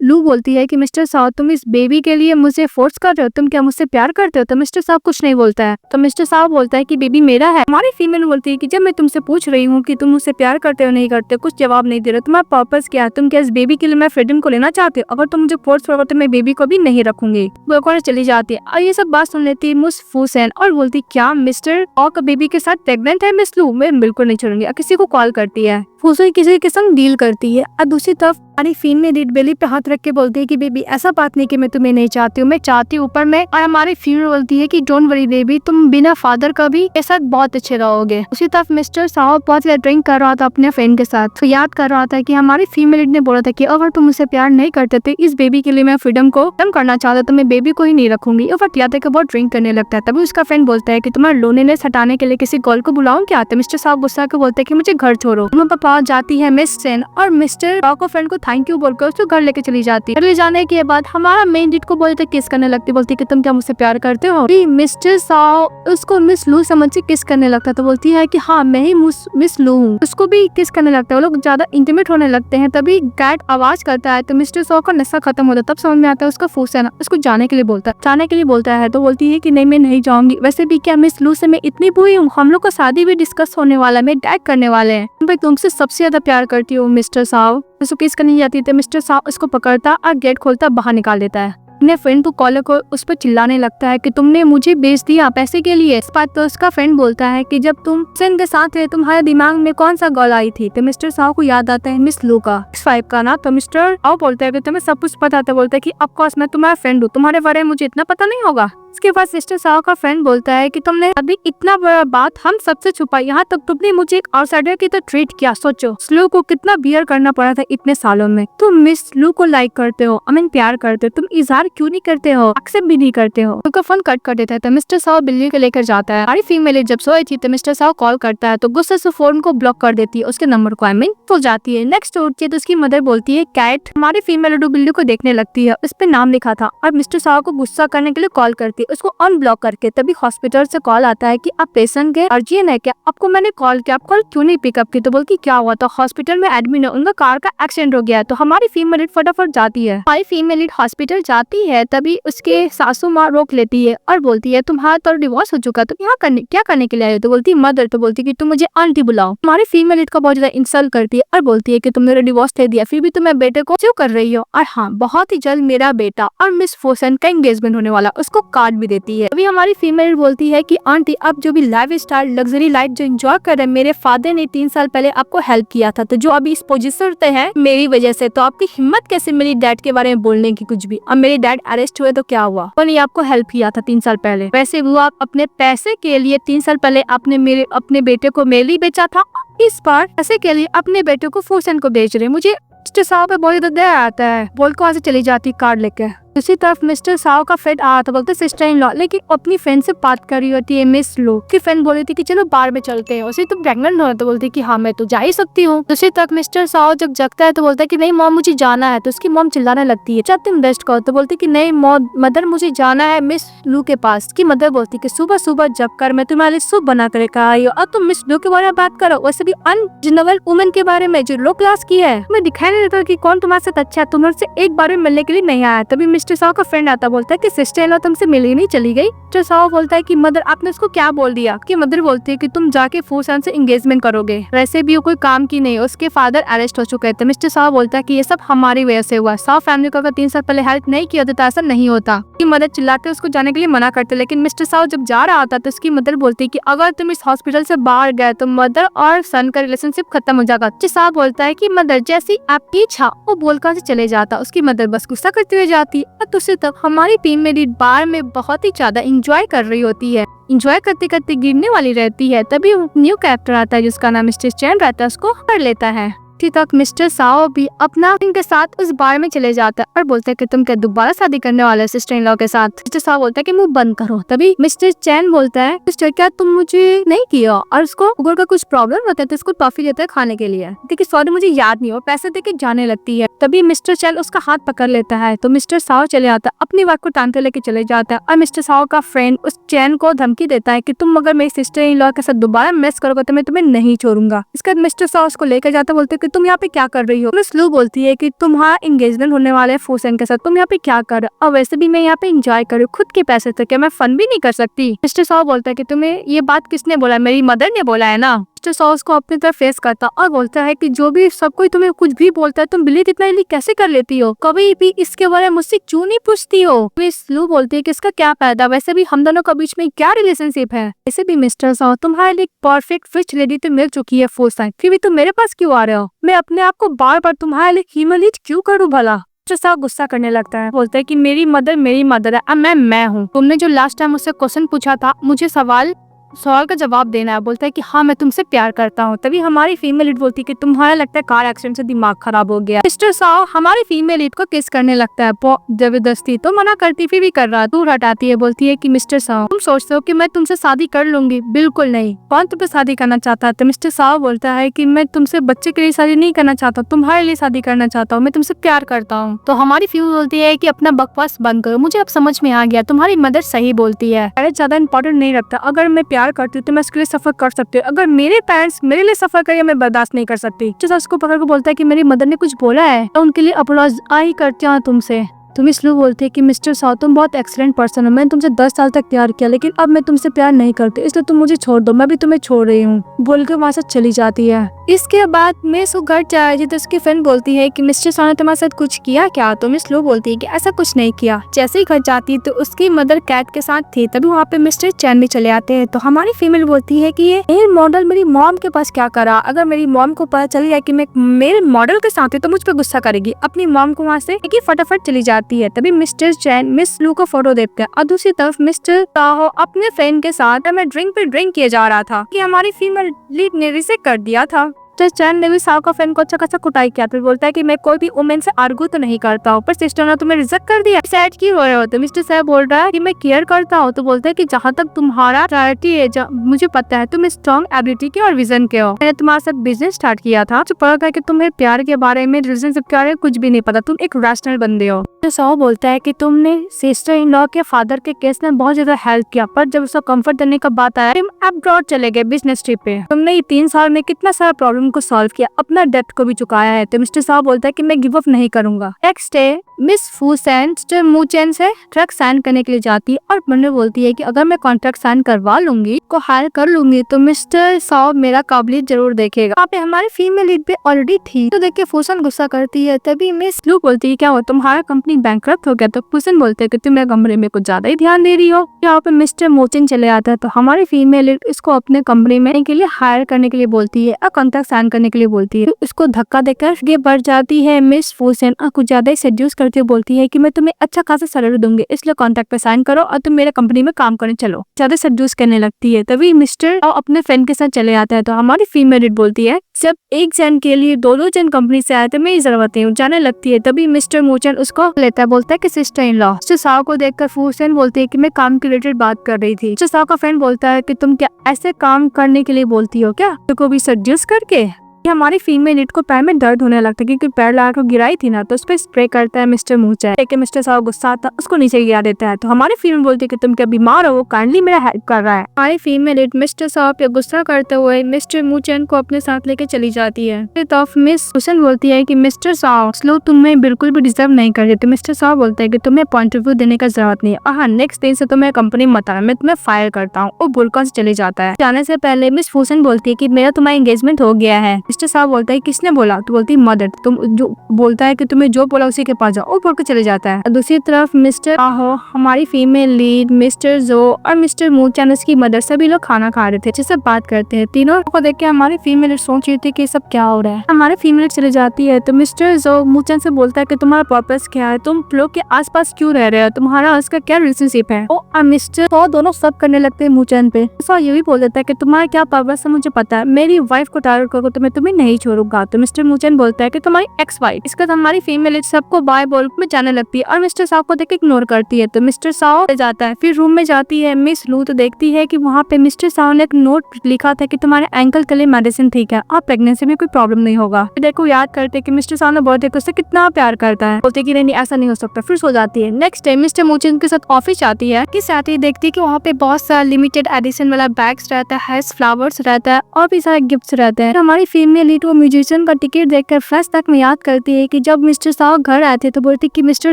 लू बोलती है कि मिस्टर साव तुम इस बेबी के लिए मुझे फोर्स कर रहे हो, तुम क्या मुझसे प्यार करते हो। तो मिस्टर साव कुछ नहीं बोलता है। तो मिस्टर साव बोलता है कि बेबी मेरा है। हमारी फीमेल बोलती है कि जब मैं तुमसे पूछ रही हूँ कि तुम मुझसे प्यार करते हो नहीं करते, कुछ जवाब नहीं दे रहे, तुम्हारा पर्पस क्या है, तुम क्या इस बेबी के लिए मैं फ्रीडम को लेना चाहते हो, अगर तुम मुझे फोर्स करोगे तो मैं बेबी को भी नहीं रखूंगी। वो चली जाती है और ये सब बात सुन लेती है मिस फूसन और बोलती क्या मिस्टर और बेबी के साथ प्रेग्नेंट है मिस लू, मैं बिल्कुल नहीं छोड़ूंगी। किसी को कॉल करती है, फूसन किसी के संग डील करती है। और दूसरी तरफ हमारी फीन ने रीड बेली पे हाथ रख के बोलती है कि बेबी ऐसा बात नहीं कि मैं तुम्हें नहीं चाहती हूँ, मैं चाहती हूँ ऊपर में। और हमारी फीमेल बोलती है कि डोंट वरी बेबी, तुम बिना फादर का भी के साथ बहुत अच्छे रहोगे। उसी तरफ मिस्टर साव बहुत ज्यादा ड्रिंक कर रहा था अपने फ्रेंड के साथ, तो याद कर रहा था कि हमारी फीमेल ने बोला था कि अगर तुम मुझसे प्यार नहीं करते तो इस बेबी के लिए मैं फ्रीडम को कम करना चाहता तो मैं बेबी को ही नहीं रखूंगी। और याद है कि बहुत ड्रिंक करने लगता है। तभी उसका फ्रेंड बोलता है कि तुम्हारा लोनेनेस हटाने के लिए किसी गर्ल को बुलाऊं क्या। तो मिस्टर साव गुस्सा के बोलते है कि मुझे घर छोड़ो। मम्मा पापा पास जाती है मिस सेन और मिस्टर साओ को फ्रेंड को थैंक यू बोलकर उसको घर लेके चली जाती है। ले जाने के बाद हमारा मेन लीड को बोलते किस करने लगती, बोलती कि तुम क्या मुझसे प्यार करते हो। मिस्टर साओ उसको मिस लू समझ के किस करने लगता तो बोलती है कि हाँ मैं ही मिस लू हूँ। उसको भी किस करने लगता है, वो लोग ज्यादा इंटीमेट होने लगते हैं। तभी कैट आवाज करता है तो मिस्टर साओ का नशा खत्म होता है। तब समझ में आता है उसका फूस है ना, उसको जाने के लिए बोलता है तो बोलती है कि नहीं मैं नहीं जाऊंगी। वैसे भी क्या मिस लू से मैं इतनी बुरी हूँ, हम लोग का शादी भी डिस्कस होने वाला है, मैं डैग करने वाले हैं, मैं तुमसे सबसे ज्यादा प्यार करती हूँ मिस्टर साओ। उसको किस करने जाती है तो मिस्टर साओ उसको पकड़ता और गेट खोलता बाहर निकाल देता है। अपने फ्रेंड को कॉलर को उस पर चिल्लाने लगता है कि तुमने मुझे बेच दिया पैसे के लिए। इस बात तो उसका फ्रेंड बोलता है कि जब तुम सेन के साथ थे तुम्हारे दिमाग में कौन सा गॉल आई थी। तो मिस्टर साओ को याद आता है मिस लू का X5 का ना। तो मिस्टर साओ बोलता है कि तुम्हें सब कुछ पता था। बोलता है कि ऑफ कोर्स मैं तुम्हारा फ्रेंड हूँ, तुम्हारे बारे में मुझे इतना पता नहीं होगा। इसके बाद मिस्टर साओ का फ्रेंड बोलता है कि तुमने अभी इतना बड़ा बात हम सबसे छुपाई, यहाँ तक तुमने मुझे एक आउटसाइडर की तो ट्रीट किया। सोचो स्लू को कितना बियर करना पड़ा था इतने सालों में। तुम मिस लू को लाइक करते हो, प्यार करते हो, तुम इजहार क्यों नहीं करते हो, एक्सेप्ट भी नहीं करते हो। उसका फोन कट कर देता है तो मिस्टर साओ बिल्ली को लेकर जाता है। हमारी फीमेल जब सोई थी तो मिस्टर साओ कॉल करता है तो गुस्से से फोन को ब्लॉक कर देती है, उसके नंबर को भूल जाती है। नेक्स्ट उठती है तो उसकी मदर बोलती है कैट। हमारी फीमेल बिल्ली को देखने लगती है, उस पर नाम लिखा था और मिस्टर साओ को गुस्सा करने के लिए कॉल करती है, उसको अनब्लॉक करके। तभी हॉस्पिटल से कॉल आता है कि आप पेशेंट के अर्जेंट है क्या, आपको मैंने कॉल किया, आप कॉल क्यों नहीं पिकअप की। तो बोलती क्या हुआ, तो हॉस्पिटल में एडमिट है, उनका कार का एक्सीडेंट हो गया है। तो हमारी फीमेल लीड फटाफट जाती है। हमारी फीमेल लीड हॉस्पिटल जाती है तभी उसके सासू माँ रोक लेती है और बोलती है तुम्हारा तो डिवोर्स हो चुका, तो क्या करने के लिए आए हो। तो बोलती मदर। तो बोलती कि तुम मुझे आंटी बुलाओ। हमारी फीमेल लीड को बहुत ज्यादा इंसल्ट करती है और बोलती है कि तुमने डिवोर्स दे दिया फिर भी तुम बेटे को क्यों कर रही हो, और हाँ बहुत ही जल्द मेरा बेटा और मिस फोसन का एंगेजमेंट होने वाला, उसको कार्ड भी देती है। अभी हमारी फीमेल बोलती है कि आंटी आप जो भी लाइफ स्टाइल लग्जरी लाइफ जो एंजॉय कर रहे हैं, मेरे फादर ने 3 साल पहले आपको हेल्प किया था, तो जो अभी इस पोजीशन पे है मेरी वजह से, तो आपकी हिम्मत कैसे मेरी डैड के बारे में बोलने की कुछ भी। अब मेरे डैड अरेस्ट हुए तो क्या हुआ, उन्होंने आपको हेल्प किया था 3 साल पहले। वैसे वो आप अपने पैसे के लिए 3 साल पहले आपने अपने बेटे को मेरे लिए बेचा था, इस बार पैसे के लिए अपने बेटे को फोर्सन को बेच रहे। मुझे मिस्टर साओ पे बहुत ज्यादा दया आता है, बोल को वहाँ से चली जाती कार्ड लेके। दूसरी तरफ मिस्टर साओ का फ्रेंड आ था, बोलते सिस्टर इन लॉ, लेकिन अपनी फ्रेंड से बात कर रही होती है मिस लू की। फ्रेंड बोली थी कि चलो बार में चलते हैं, उसे तुम प्रेग्नेंट हो, तो बोलती कि हाँ मैं तो जा ही सकती हूँ। दूसरी तरफ मिस्टर साओ जब जगता है तो बोलता है कि नहीं मॉम मुझे जाना है। तो उसकी मॉम चिल्लाने लगती है, चाहे तुम रेस्ट करो। तो बोलती कि नहीं मदर मुझे जाना है मिस लू के पास। की मदर बोलती कि सुबह सुबह जब कर मैं तुम्हारे लिए सूप बना कर आई हूँ, अब तुम मिस लू के बारे में बात करो, वैसे भी अनजनरल वुमेन के बारे में जो लो क्लास की है। मैं दिखाई नहीं देता कि कौन तुम्हारे साथ अच्छा है, तुम्हारे से एक बार में मिलने के लिए नहीं आया। तभी मिस्टर साओ का फ्रेंड बोलता है कि सिस्टर इन लॉ तुमसे मिलने नहीं चली गई। मिस्टर साओ बोलता है कि मदर आपने उसको क्या बोल दिया। कि मदर बोलती है कि तुम जाके फोर्सन से एंगेजमेंट करोगे, वैसे भी वो कोई काम की नहीं, उसके फादर अरेस्ट हो चुके थे। मिस्टर साओ बोलता है कि ये सब हमारी वजह से हुआ, साओ फैमिली को अगर 3 साल पहले हेल्प नहीं किया होता तो ऐसा नहीं होता। कि मदर चिल्लाते उसको जाने के लिए मना करते, लेकिन मिस्टर साओ जब जा रहा था तो उसकी मदर बोलती है कि अगर तुम इस हॉस्पिटल से बाहर गए तो मदर और सन का रिलेशनशिप खत्म हो जाएगा। मिस्टर साओ बोलता है कि मदर जैसी आपकी इच्छा, वो बोलकर से चले जाता। उसकी मदर बस गुस्सा करते हुए जाती। और दूसरी तरफ हमारी टीम मेरी बार में बहुत ही ज्यादा इंजॉय कर रही होती है, इंजॉय करते करते गिरने वाली रहती है। तभी न्यू कैरेक्टर आता है जिसका नाम मिस्टर चैन रहता है, उसको कर लेता है। तक मिस्टर साओ भी अपना इनके साथ उस बार में चले जाता है और बोलता है कि तुम क्या दोबारा शादी करने वाले सिस्टर इन लॉ के साथ। मिस्टर साओ बोलता है कि मुंह बंद करो। तभी मिस्टर चैन बोलता है मिस्टर क्या तुम मुझे नहीं किया, और उसको शुगर का कुछ प्रॉब्लम होता है तो इसको टॉफी देता है खाने के लिए। देखिए सॉरी मुझे याद नहीं, और पैसे देके जाने लगती है। तभी मिस्टर चैन उसका हाथ पकड़ लेता है तो मिस्टर साओ चले आता है, अपनी वाइफ को टांगते लेके चले जाता है। और मिस्टर साओ का फ्रेंड उस चैन को धमकी देता है कि तुम अगर मेरी सिस्टर इन लॉ के साथ दोबारा मेस करोगे तो मैं तुम्हें नहीं छोड़ूंगा। इसके बाद मिस्टर साओ उसको लेकर जाता है, बोलते कि तुम यहाँ पे क्या कर रही हो। मिस लू बोलती है कि तुम्हारा एंगेजमेंट होने वाला है फोर्सन के साथ, तुम यहाँ पे क्या कर रहे हो, और वैसे भी मैं यहाँ पे एंजॉय कर रही हूँ खुद के पैसे से, क्या मैं फन भी नहीं कर सकती। मिस्टर साओ बोलता है कि तुम्हें ये बात किसने बोला, मेरी मदर ने बोला है ना। मिस्टर साओ को अपनी तरफ फेस करता और बोलता है कि जो भी सब कोई तुम्हें कुछ भी बोलता है तुम बिलीव इतना जल्दी कैसे कर लेती हो, कभी भी इसके बारे में मुझसे क्यों नहीं पूछती हो। मिस लू बोलती है कि इसका क्या फायदा, वैसे भी हम दोनों के बीच में क्या रिलेशनशिप है। वैसे भी मिस्टर साओ तुम्हारे लिए परफेक्ट फिश लेडी तो मिल चुकी है फोर्सन, फिर भी तुम मेरे पास क्यों आ रहे हो, मैं अपने आप को बार बार तुम्हारे लिए ह्यूमिलेट क्यों करूँ भला। मिस्टर साओ गुस्सा करने लगता है, बोलता है कि मेरी मदर है, अब मैं हूँ। तुमने जो लास्ट टाइम मुझसे क्वेश्चन पूछा था, मुझे सवाल सवाल का जवाब देना है। बोलता है कि हाँ मैं तुमसे प्यार करता हूँ। तभी हमारी फीमेल लीड बोलती है कि तुम्हारा लगता है कार एक्सीडेंट से दिमाग खराब हो गया। मिस्टर साओ हमारी फीमेल लीड को किस करने लगता है जबरदस्ती, तो मना करती फिर भी कर रहा, दूर हटाती है। बोलती है कि मिस्टर साओ तुम सोचते हो कि मैं तुमसे शादी कर लूंगी? बिल्कुल नहीं। कौन तुमसे शादी करना चाहता है? तो मिस्टर साओ बोलता है कि मैं तुमसे बच्चे के लिए शादी नहीं करना चाहता, तुम्हारे लिए शादी करना चाहता हूँ, मैं तुमसे प्यार करता हूँ। तो हमारी फीमेल बोलती है कि अपना बकवास बंद करो, मुझे अब समझ में आ गया, तुम्हारी मदर सही बोलती है, अरे ज्यादा इंपॉर्टेंट नहीं रखता। अगर मैं प्यार करती हूँ तो मैं उसके लिए सफर कर सकती हूँ, अगर मेरे पेरेंट्स मेरे लिए सफर करें मैं बर्दाश्त नहीं कर सकती। जैसा उसको पकड़ के बोलता है कि मेरी मदर ने कुछ बोला है तो उनके लिए अपोलॉज ही करती हूँ तुमसे। तुम इसलिए बोलते हैं कि मिस्टर साओ तुम बहुत एक्सीलेंट पर्सन हो, मैंने तुमसे 10 साल तक प्यार किया लेकिन अब मैं तुमसे प्यार नहीं करती, इसलिए तुम मुझे छोड़ दो, मैं भी तुम्हें छोड़ रही हूँ, बोल के वहाँ से चली जाती है। इसके बाद मिस वो घर जाए तो उसकी फ्रेंड बोलती है कि मिस्टर साओ ने तुम्हारे साथ कुछ किया क्या? तो मिस लो बोलती है कि ऐसा कुछ नहीं किया। जैसे ही घर जाती है तो उसकी मदर कैट के साथ थी, तभी वहाँ पे मिस्टर चैन भी चले आते हैं। तो हमारी फीमेल बोलती है कि ये मेल मॉडल मेरी मॉम के पास क्या करा, अगर मेरी मॉम को पता चल गया कि मैं मेरे मॉडल के साथ हूँ तो मुझ पर गुस्सा करेगी, अपनी मॉम को वहाँ से फटाफट चली जाती है। तभी मिस्टर चैन मिस लू को फोटो देखते हैं और दूसरी तरफ मिस्टर साओ अपने फ्रेंड के साथ में ड्रिंक पे ड्रिंक किए जा रहा था कि हमारी फीमेल लीड ने रिजेक्ट कर दिया था। मिस्टर चैन ने भी साओ का फ्रेंड को अच्छा खासा कुटाई किया, फिर बोलता है कि मैं कोई भी वुमेन से आर्गू तो नहीं करता हूँ, पर सिस्टर ने तुम्हें रिजेक्ट कर दिया, सैड क्यों हो रहे हो? तो मिस्टर साहब बोल रहा है कि मैं केयर करता हूँ। तो बोलता है कि जहाँ तक तुम्हारा प्रायोरिटी है मुझे पता है, तुम स्ट्रॉन्ग एबिलिटी के और विजन के हो, मैंने तुम्हारे साथ बिजनेस स्टार्ट किया था, जो पता कि तुम्हें प्यार के बारे में रिलेशनशिप के बारे में कुछ भी नहीं पता, तुम एक रैशनल बंदे हो। तो साओ बोलता है कि तुमने सिस्टर इन लॉ के फादर के केस में बहुत ज्यादा हेल्प किया, पर जब उसको कंफर्ट देने का बात आया तुम अब्रॉड चले गए बिजनेस ट्रिप पे, तुमने ये 3 साल में कितना सारा प्रॉब्लम को सॉल्व किया, अपना डेब्ट को भी चुकाया है। तो मिस्टर साहब बोलता है कि मैं गिव अप नहीं करूंगा। नेक्स्ट डे मिस फूसेन मिस्टर मूचेन से ट्रक साइन करने के लिए जाती है और बंडर बोलती है कि अगर मैं कॉन्ट्रैक्ट साइन करवा लूंगी को हायर कर लूंगी तो मिस्टर साहब मेरा काबिलियत जरूर देखेगा। यहाँ पे हमारी फीमेल लीड पे ऑलरेडी थी, तो देख के फूसन गुस्सा करती है। तभी मिस लू बोलती है क्या हो तुम्हारा कंपनी बैंकरप्ट हो गया? तो फूसन बोलते है कि तुम मेरे कमरे में कुछ ज्यादा ही ध्यान दे रही हो। यहाँ पे मिस्टर मोचन चले आता है तो हमारी फीमेल लीड इसको अपने कंपनी में के लिए हायर करने के लिए बोलती है और कॉन्ट्रैक्ट साइन करने के लिए बोलती है। उसको धक्का देकर ये बढ़ जाती है मिस फूसन और कुछ ज्यादा ही सेड्यूस करती हुए बोलती है कि मैं तुम्हें अच्छा खासा सैलरी दूंगी, इसलिए कॉन्ट्रैक्ट पे साइन करो और तुम मेरे कंपनी में काम करने चलो। ज्यादा सेड्यूस करने लगती है। तभी मिस्टर अपने फ्रेंड के साथ चले आता है तो हमारी फीमेल लीड बोलती है जब एक जन के लिए दो जन कंपनी से आए थे मेरी जरूरत नहीं, जाने लगती है। तभी मिस्टर मोचन उसको लेता है, बोलता है कि sister in law. Mister Sao को देखकर फूसन बोलती है कि मैं काम के रिलेटेड बात कर रही थी। मिस्टर साओ का फ्रेंड बोलता है कि तुम क्या ऐसे काम करने के लिए बोलती हो क्या, तो भी सेड्यूस करके? हमारी फीमेल लीड को पैर में दर्द होने लगता है क्योंकि पैर लगा कर गिराई थी ना, तो उस पर स्प्रे करता है मिस्टर मूचन। लेकिन मिस्टर साओ गुस्सा आता है उसको नीचे गिरा देता है। तो हमारी फीमेल बोलती है कि तुम क्या बीमार हो, वो काइंडली मेरा हेल्प कर रहा है। हमारी फीमेल लीड मिस्टर साओ पे गुस्सा करते हुए मिस्टर मूचन को अपने साथ लेके चली जाती है। तो मिस हुसन बोलती है कि मिस्टर साओ स्लो तुम्हें बिल्कुल भी डिजर्व नहीं करते। तो मिस्टर साओ बोलता है कि तुम्हें पॉइंट ऑफ व्यू देने का जरूरत नहीं है, हाँ नेक्स्ट दिन से तुम्हें कंपनी मत आना, मैं तुम्हें फायर करता हूँ। वो बुलकॉन से चले जाता है। जाने से पहले मिस हुसन बोलती है कि मेरा तुम्हारा एंगेजमेंट हो गया है। मिस्टर साओ बोलता है किसने बोला? तो बोलती मदर। तुम जो बोलता है कि तुम्हें जो बोला उसी के पास जाओ, वो बोल के चले जाता है। दूसरी तरफ मिस्टर आहो हमारी फीमेल लीड मिस्टर जो और मिस्टर मूचन उसकी मदर सभी लोग खाना खा रहे थे, अच्छे से बात करते हैं। तीनों को देख के हमारी फीमेल लीड सोच रही थी कि सब क्या हो रहा है। हमारी फीमेल चले जाती है तो मिस्टर जो मूचन से बोलता है कि तुम्हारा पर्पस क्या है, तुम लोग के आसपास क्यों रह रहे हो, तुम्हारा उसका क्या रिलेशनशिप है। और मिस्टर तो दोनों सब करने लगते हैं मूचन पे। तो ये भी बोल देता है कि तुम्हारा क्या पर्पस है मुझे पता है, मेरी वाइफ को टारगेट करो तो मैं तुम्हें नहीं छोड़ूंगा। तो मिस्टर मूचन बोलता है कि तुम्हारी एक्स वाइफ। इसके बाद हमारी फीमेल सबको बाय बोल में जाने लगती है और मिस्टर साओ को देख के इग्नोर करती है। तो मिस्टर साओ जाता है। फिर रूम में जाती है मिस लू तो देखती है कि वहाँ पे मिस्टर साओ ने एक नोट लिखा था कि तुम्हारे एंकल के लिए मेडिसिन ठीक है और प्रेगनेंसी में कोई प्रॉब्लम नहीं होगा। फिर देखो याद करते कि मिस्टर साओ ने बर्थडे को उससे कितना प्यार करता है, बोलते कि नहीं ऐसा नहीं हो सकता, फिर सो जाती है। नेक्स्ट डे मिस्टर मूचन के साथ ऑफिस आती है कि साथ ही देखती है कि वहाँ पे बहुत सारा लिमिटेड एडिशन वाला बैग्स रहता है, फ्लावर्स रहता है और भी सारे गिफ्ट्स रहते हैं। हमारी फीमेल लीड वो म्यूजिशियन का टिकट देखकर फ्लैश तक में याद करती है कि जब मिस्टर साओ घर आए थे तो बोलती कि मिस्टर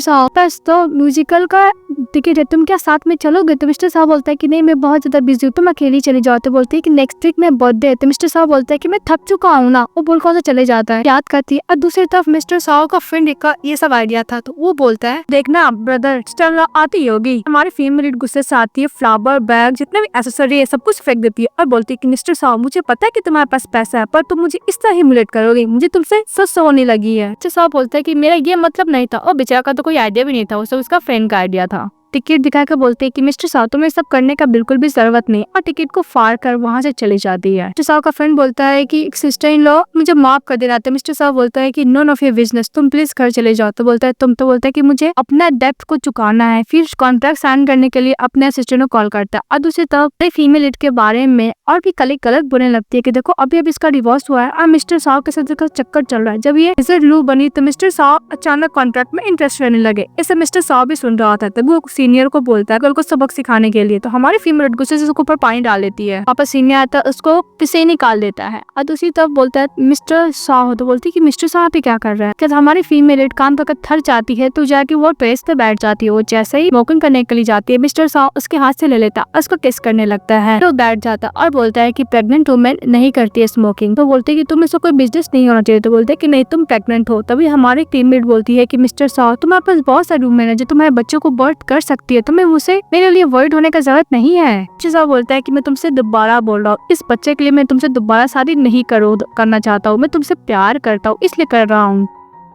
साओ बस तो म्यूजिकल का टिकट है, तुम क्या साथ में चलोगे? तो मिस्टर साओ बोलता है कि नहीं मैं बहुत ज्यादा बिजी हूँ, तुम अकेली चली जाओ। तो बोलती है कि नेक्स्ट वीक में बर्थडे है। तो मिस्टर साओ बोलता है कि मैं थक चुका हूँ ना, वो बोल कर चले जाता है। याद करती है। और दूसरी तरफ मिस्टर साओ का फ्रेंड का ये सब आइडिया था तो वो बोलता है देखना ब्रदर आती होगी। हमारी फीमेल लीड गुस्से से आती है, फ्लावर बैग जितने भी एक्सेसरी है सब कुछ फेंक देती है और बोलती है कि मिस्टर साओ मुझे पता है कि तुम्हारे पास पैसा है पर तुम मुझे इस तरह ह्यूमिलेट करोगे, मुझे तुमसे सच होने लगी है। मिस्टर साओ बोलता है कि मेरा ये मतलब नहीं था और बेचारा का तो कोई आइडिया भी नहीं था, वो सब उसका फ्रेंड का आइडिया था। टिकट दिखाकर बोलते हैं कि मिस्टर साव तुम्हें सब करने का बिल्कुल भी जरूरत नहीं, और टिकट को फाड़ कर वहाँ से चली जाती है। मिस्टर साव का फ्रेंड बोलता है कि सिस्टर इन लॉ मुझे माफ कर देना। तो मिस्टर साव बोलता है कि नोन ऑफ योर बिजनेस, तुम प्लीज घर चले जाओ। तो बोलता है तुम, तो बोलता है कि मुझे अपना डेब्ट को चुकाना है। फिर कॉन्ट्रैक्ट साइन करने के लिए अपने असिस्टेंट को कॉल करता है। और दूसरी तरफ फीमेल लीड के बारे में और भी कलीग गलत बोलने लगती है कि देखो अभी अभी इसका डिवोर्स हुआ है और मिस्टर साव के साथ चक्कर चल रहा है। जब ये लू बनी तो मिस्टर साव अचानक कॉन्ट्रैक्ट में इंटरेस्ट रहने लगे। इसे मिस्टर साव भी सुन रहा था। तब वो सीनियर को बोलता है उनको सबक सिखाने के लिए। तो हमारी फीमेल गुस्से से उसके ऊपर पानी डाल देती है। वापस सीनियर आता है, उसको पिसे निकाल देता है। और दूसरी तरफ बोलता है मिस्टर साव, तो बोलती है कि मिस्टर साव पे क्या कर रहा है। जब हमारी फीमेल काम पकड़ थर जाती है तो जाके वो टेरेस पे बैठ जाती है। वो जैसे ही स्मोकिंग करने के लिए जाती है, मिस्टर साव उसके हाथ से ले लेता, उसको किस करने लगता है। तो बैठ जाता और बोलता है कि प्रेग्नेंट वुमेन नहीं करती है स्मोकिंग। तो बोलते है कि तुम इसको कोई बिजनेस नहीं होना चाहिए। तो बोलते है कि नहीं तुम प्रेग्नेंट हो। तभी हमारी टीममेट बोलती है कि मिस्टर साव तुम्हारे पास बहुत सारी वुमेन है जो तुम्हारे बच्चों को बर्थ कर सकती है, तुम्हें मुझसे मेरे लिए वर्ड होने का जरूरत नहीं है। मिस्टर साव बोलता है कि मैं तुमसे दोबारा बोल रहा हूँ, इस बच्चे के लिए मैं तुमसे दोबारा शादी नहीं करना चाहता हूँ, मैं तुमसे प्यार करता हूँ इसलिए कर रहा हूँ।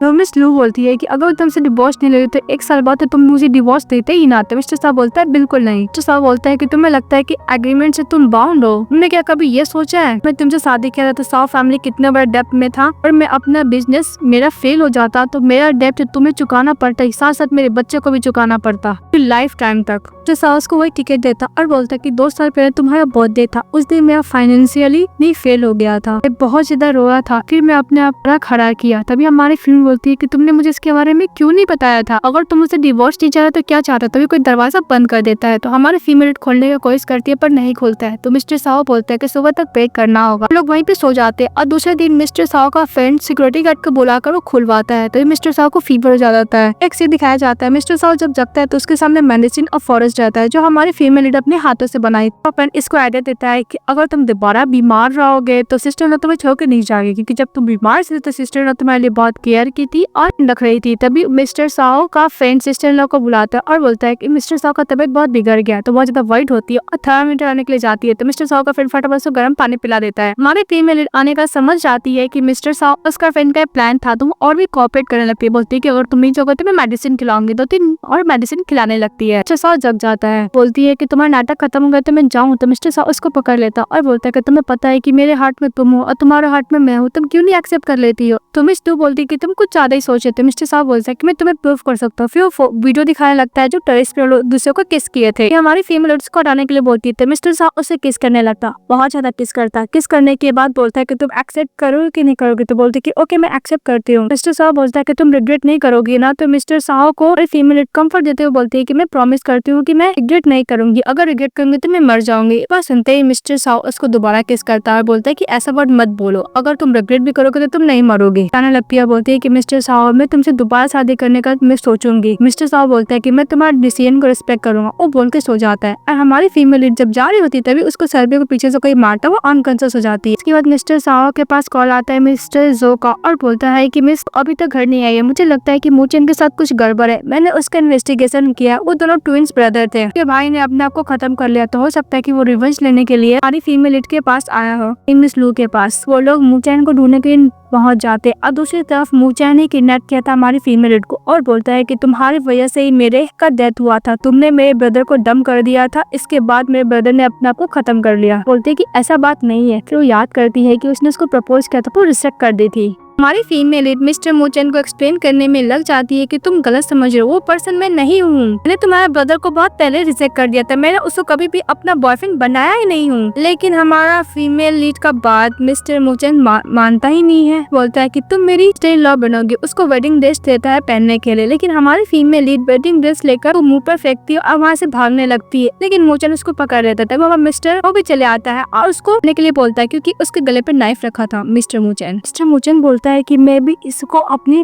तो मिस लू बोलती है कि अगर तुमसे डिवोर्स नहीं ले तो 1 साल बाद तो तुम मुझे डिवोर्स देते ही ना। तो मिस्टर साहब बोलता है बिल्कुल नहीं। मिस्टर साहब बोलता है कि तुम्हें लगता है कि एग्रीमेंट से तुम बाउंड हो, तुमने क्या कभी ये सोचा है मैं तुमसे शादी किया था तो साव फैमिली कितना बड़ा डेप्ट में था, और मैं अपना बिजनेस मेरा फेल हो जाता तो मेरा डेप्ट तुम्हें चुकाना पड़ता, साथ साथ मेरे बच्चे को भी चुकाना पड़ता लाइफ टाइम तक। तो सास को वही टिकट देता और बोलता कि 2 साल पहले तुम्हारा बर्थडे था, उस दिन मेरा फाइनेंशियली नहीं फेल हो गया था, मैं बहुत ज्यादा रोया था, फिर मैं अपने आप खड़ा किया। तभी हमारी फिल्म बोलती है कि तुमने मुझे इसके बारे में क्यों नहीं बताया था, अगर तुम मुझसे डिवोर्स नहीं चाह रहे तो क्या चाहता। तभी कोई दरवाजा बंद कर देता है। तो हमारी फीमेल खोलने की कोशिश करती है पर नहीं खोलता है। तो मिस्टर साव बोलता है कि सुबह तक वेट करना होगा। लोग वहीं पे सो जाते हैं और दूसरे दिन मिस्टर साव का फ्रेंड सिक्योरिटी गार्ड को बुलाकर वो खुलवाता है। तो मिस्टर साव को फीवर हो जाता है। एक सीन दिखाया जाता है, मिस्टर साव जब जगता है तो उसके सामने मेडिसिन और फॉरेस्ट रहता है जो हमारी फीमेल लीडर अपने हाथों से बनाई। तो फ्रेंड इसको आइडिया देता है कि अगर तुम दोबारा बीमार रहोगे तो सिस्टर ने तुम्हें छोड़ के नहीं जाएगी, क्योंकि जब तुम बीमार थे तो सिस्टर ने तुम्हारे लिए बहुत केयर की थी और रख रही थी। तभी मिस्टर साव का फ्रेंड सिस्टर इन लॉ को बुलाता है और बोलता है कि मिस्टर साव का तबीयत बहुत बिगड़ गया है। तो बहुत ज्यादा वाइट होती है और थर्मामीटर आने के लिए जाती है। तो मिस्टर साव का फ्रेंड फटाफट से गर्म पानी पिला देता है। हमारे टीम में आने का समझ जाती है कि मिस्टर साव उसका फ्रेंड का प्लान था, तो और भी कोऑपरेट करने लगती है। बोलती है कि अगर तुम नहीं जाओगे तो मैं मेडिसिन खिलाऊंगी। 2-3 और मेडिसिन खिलाने लगती है। मिस्टर साव जग जाता है, बोलती है कि तुम्हारा नाटक खत्म हो गया तो मैं जाऊँ। तो मिस्टर साव उसको पकड़ लेता और बोलता है कि तुम्हें पता है कि मेरे हार्ट में तुम हो और तुम्हारे हार्ट में मैं हूँ, तुम क्यों नहीं एक्सेप्ट कर लेती हो। तो मिस टू बोलती है कि तुम कुछ ज्यादा ही सोचे थे। मिस्टर साव बोलता है कि मैं तुम्हें प्रूफ कर सकता हूँ। फिर वो वीडियो दिखाने लगता है जो टेरेस पे दूसरे को किस किए थे। हमारी फीमेल उसको हटाने के लिए बोलती है। मिस्टर साव उसे किस करने लगता, बहुत ज्यादा किस करता है। किस करने के बाद बोलता है कि तुम एक्सेप्ट करोगे कि नहीं करोगे। तो बोलती है कि ओके मैं एक्सेप्ट करती हूँ। मिस्टर साव बोलता है कि तुम रिग्रेट नहीं करोगी ना। तो मिस्टर साव को फीमेल कंफर्ट देते हुए बोलती है कि मैं प्रॉमिस करती हूँ कि मैं रिग्रेट नहीं करूंगी, अगर रिग्रेट करूंगी तो मैं मर जाऊंगी। बस सुनते ही मिस्टर साव उसको दोबारा किस करता है और बोलता है कि ऐसा वर्ड मत बोलो, अगर तुम रिग्रेट भी करोगे तो तुम नहीं मरोगे। ताना लपिया बोलती है कि मिस्टर साव मैं तुमसे दोबारा शादी करने का मैं सोचूंगी। मिस्टर साव बोलता है कि मैं तुम्हारे डिसीजन को रिस्पेक्ट करूंगा। वो बोल के सो जाता है और हमारी फीमेल लीड जब जा रही होती है तभी उसको सर्वे को पीछे से कोई मारता वो अनकॉन्शियस हो जाती है। इसके बाद मिस्टर साव के पास कॉल आता है मिस्टर जो का और बोलता है कि मिस अभी तक घर नहीं आई है, मुझे लगता है कि मूचेन के साथ कुछ गड़बड़ है, मैंने उसका इन्वेस्टिगेशन किया, वो दोनों ट्विंस ब्रदर थे, उसके भाई ने अपने आप को खत्म कर लिया। तो हो सकता है कि वो रिवेंज लेने के लिए हमारी फीमेल लीड के पास आया हो, मिस लू के पास। वो लोग मूचेन को ढूंढने के लिए पहुंच जाते और दूसरी तरफ मूचैन ने किडनैप किया था हमारी फीमेल लीड को और बोलता है कि तुम्हारी वजह से ही मेरे का डेथ हुआ था, तुमने मेरे ब्रदर को डम कर दिया था, इसके बाद मेरे ब्रदर ने अपने आप को खत्म कर लिया। बोलते है कि ऐसा बात नहीं है। फिर वो याद करती है कि उसने उसको प्रपोज किया था तो रिजेक्ट कर दी थी। हमारी फीमेल लीड मिस्टर मूचेन को एक्सप्लेन करने में लग जाती है कि तुम गलत समझ रहे हो, वो पर्सन मैं नहीं हूँ, मैंने तुम्हारे ब्रदर को बहुत पहले रिजेक्ट कर दिया था, मैंने उसको कभी भी अपना बॉयफ्रेंड बनाया ही नहीं हूँ। लेकिन हमारा फीमेल लीड का बात मिस्टर मूचेन मानता ही नहीं है। बोलता है कि तुम मेरी सिस्टर इन लॉ बनोगी, उसको वेडिंग ड्रेस देता है पहनने के लिए। लेकिन हमारी फीमेल लीड वेडिंग ड्रेस लेकर मुंह पर फेंकती है और वहाँ से भागने लगती है। लेकिन मूचेन उसको पकड़ लेता था। वो मिस्टर वो भी चले आता है और उसको के लिए बोलता है क्योंकि उसके गले पर नाइफ रखा था मिस्टर मूचेन बोलता है कि मैं भी इसको अपनी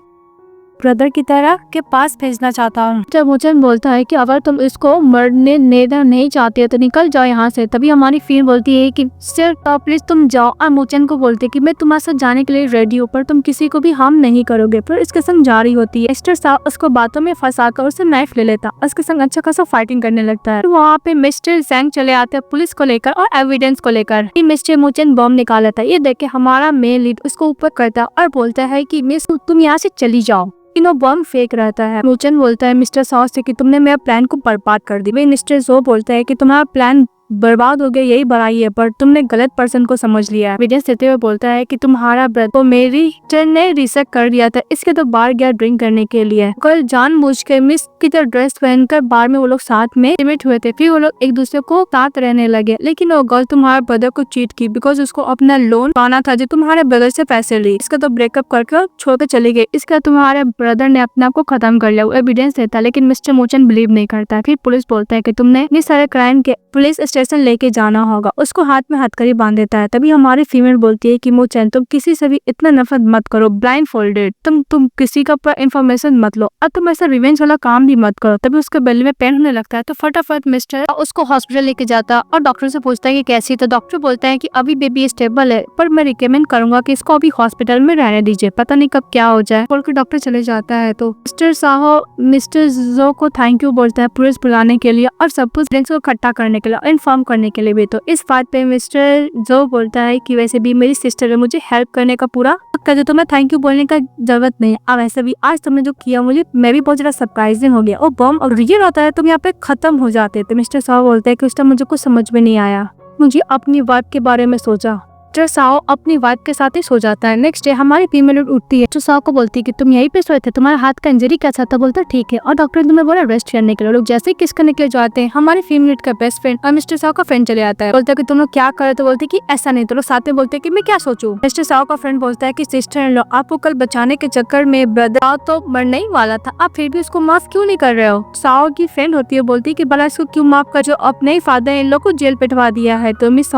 ब्रदर की तरह के पास भेजना चाहता हूँ। जब मूचेन बोलता है कि अगर तुम इसको मरने देना नहीं चाहते तो निकल जाओ यहाँ से। तभी हमारी फीमेल बोलती है कि सर प्लीज तुम जाओ, और मूचेन को बोलते है कि मैं तुम्हारे साथ जाने के लिए रेडी हूँ पर तुम किसी को भी हार्म नहीं करोगे। फिर इसके संग जारी होती है। मिस्टर साव उसको बातों में फंसा कर उसे नाइफ ले लेता, उसके संग अच्छा खासा फाइटिंग करने लगता है। वहाँ पे मिस्टर जैंग चले आते हैं पुलिस को लेकर और एविडेंस को लेकर। मिस्टर मूचेन बॉम्ब निकाल लेता है। ये देख के हमारा मेल लीड उसको ऊपर करता और बोलता है कि मिस तुम यहाँ से चली जाओ। इनो बम फेंक रहता है। मोचन बोलता है मिस्टर सॉ से कि तुमने मेरे प्लान को बर्बाद कर दी। मिस्टर सॉ बोलता है कि तुम्हारा प्लान बर्बाद हो गया यही बड़ाई है, पर तुमने गलत पर्सन को समझ लिया है। एविडेंस देते हुए बोलता है कि तुम्हारा ब्रदर को मेरी ने रिसर्च कर दिया था, इसके तो बाहर गया ड्रिंक करने के लिए। कल जानबूझ के मिस की तरह ड्रेस पहनकर बार में वो लोग साथ में लिमिट हुए थे, फिर वो लोग एक दूसरे को साथ रहने लगे। लेकिन वो गर्ल तुम्हारे ब्रदर को चीट की बिकॉज उसको अपना लोन पाना था जो तुम्हारे ब्रदर से पैसे ली। इसका तो ब्रेकअप करके छोड़ के चली गई। इसका तुम्हारे ब्रदर ने अपने आप को खत्म कर लिया। वो एविडेंस देता है लेकिन मिस्टर मोचन बिलीव नहीं करता। फिर पुलिस बोलता है कि तुमने इतने सारे क्राइम के पुलिस स्टेशन लेके जाना होगा। उसको हाथ में हथकड़ी बांध देता है। तभी हमारी फीमेल बोलती है कि मोचन तुम किसी से भी इतना नफरत मत करो, ब्लाइंड फोल्डेड, तुम किसी का इन्फॉर्मेशन मत लो और तुम ऐसा रिवेंज वाला काम भी मत करो। तभी उसके बेली में पेन होने लगता है तो फटाफट मिस्टर उसको हॉस्पिटल लेके जाता है और डॉक्टर से पूछता है कि कैसी। तो डॉक्टर बोलता है कि अभी बेबी स्टेबल है, पर मैं रिकमेंड करूंगा कि इसको अभी हॉस्पिटल में रहने दीजिए, पता नहीं कब क्या हो जाए। बोलकर डॉक्टर चले जाता है। तो मिस्टर साहो मिस्टर जो को थैंक यू बोलता है पुलिस बुलाने के लिए और सब कुछ को इकट्ठा करने के लिए, इन्फॉर्म करने के लिए भी। तो इस बात पे मिस्टर जो बोलता है कि वैसे भी मेरी सिस्टर है, मुझे हेल्प करने का पूरा हक है, तो मैं थैंक यू बोलने का जरूरत नहीं है। अब वैसे भी आज तुमने जो किया मुझे मैं भी बहुत ज्यादा सरप्राइजिंग हो गया। और बम और रियल होता है तुम यहाँ पे खत्म हो जाते। तो मिस्टर साहब बोलते हैं कि उस टाइम मुझे कुछ समझ में नहीं आया, मुझे अपनी वाइफ के बारे में सोचा। मिस्टर साओ अपनी वाइफ के साथ ही सो जाता है। नेक्स्ट डे हमारी फीमेल उठती है तो साओ को बोलती है कि तुम यहीं पे सोए थे, तुम्हारे हाथ का इंजरी कैसा था। बोलता ठीक है और डॉक्टर ने तुम्हें बोला रेस्ट करने के लिए। लोग जैसे ही किस करने के लिए जाते हैं हमारी फीमेल का बेस्ट फ्रेंड और मिस्टर साओ का फ्रेंड चले आता है। बोलता है कि तुम लोग क्या करे, तो बोलते कि ऐसा नहीं। तो लोग साथ में बोलते हैं कि मैं क्या सोचूं। मिस्टर साओ का फ्रेंड बोलता है कि सिस्टर इन लॉ आपको कल बचाने के चक्कर में ब्रदर तो मरने ही वाला था, आप फिर भी उसको माफ क्यों नहीं कर रहे हो। साओ की फ्रेंड होती है, बोलती है कि भला इसको क्यों माफ कर, जो अपने ही फादर इन लोग को जेल पिटवा दिया है। तो मिस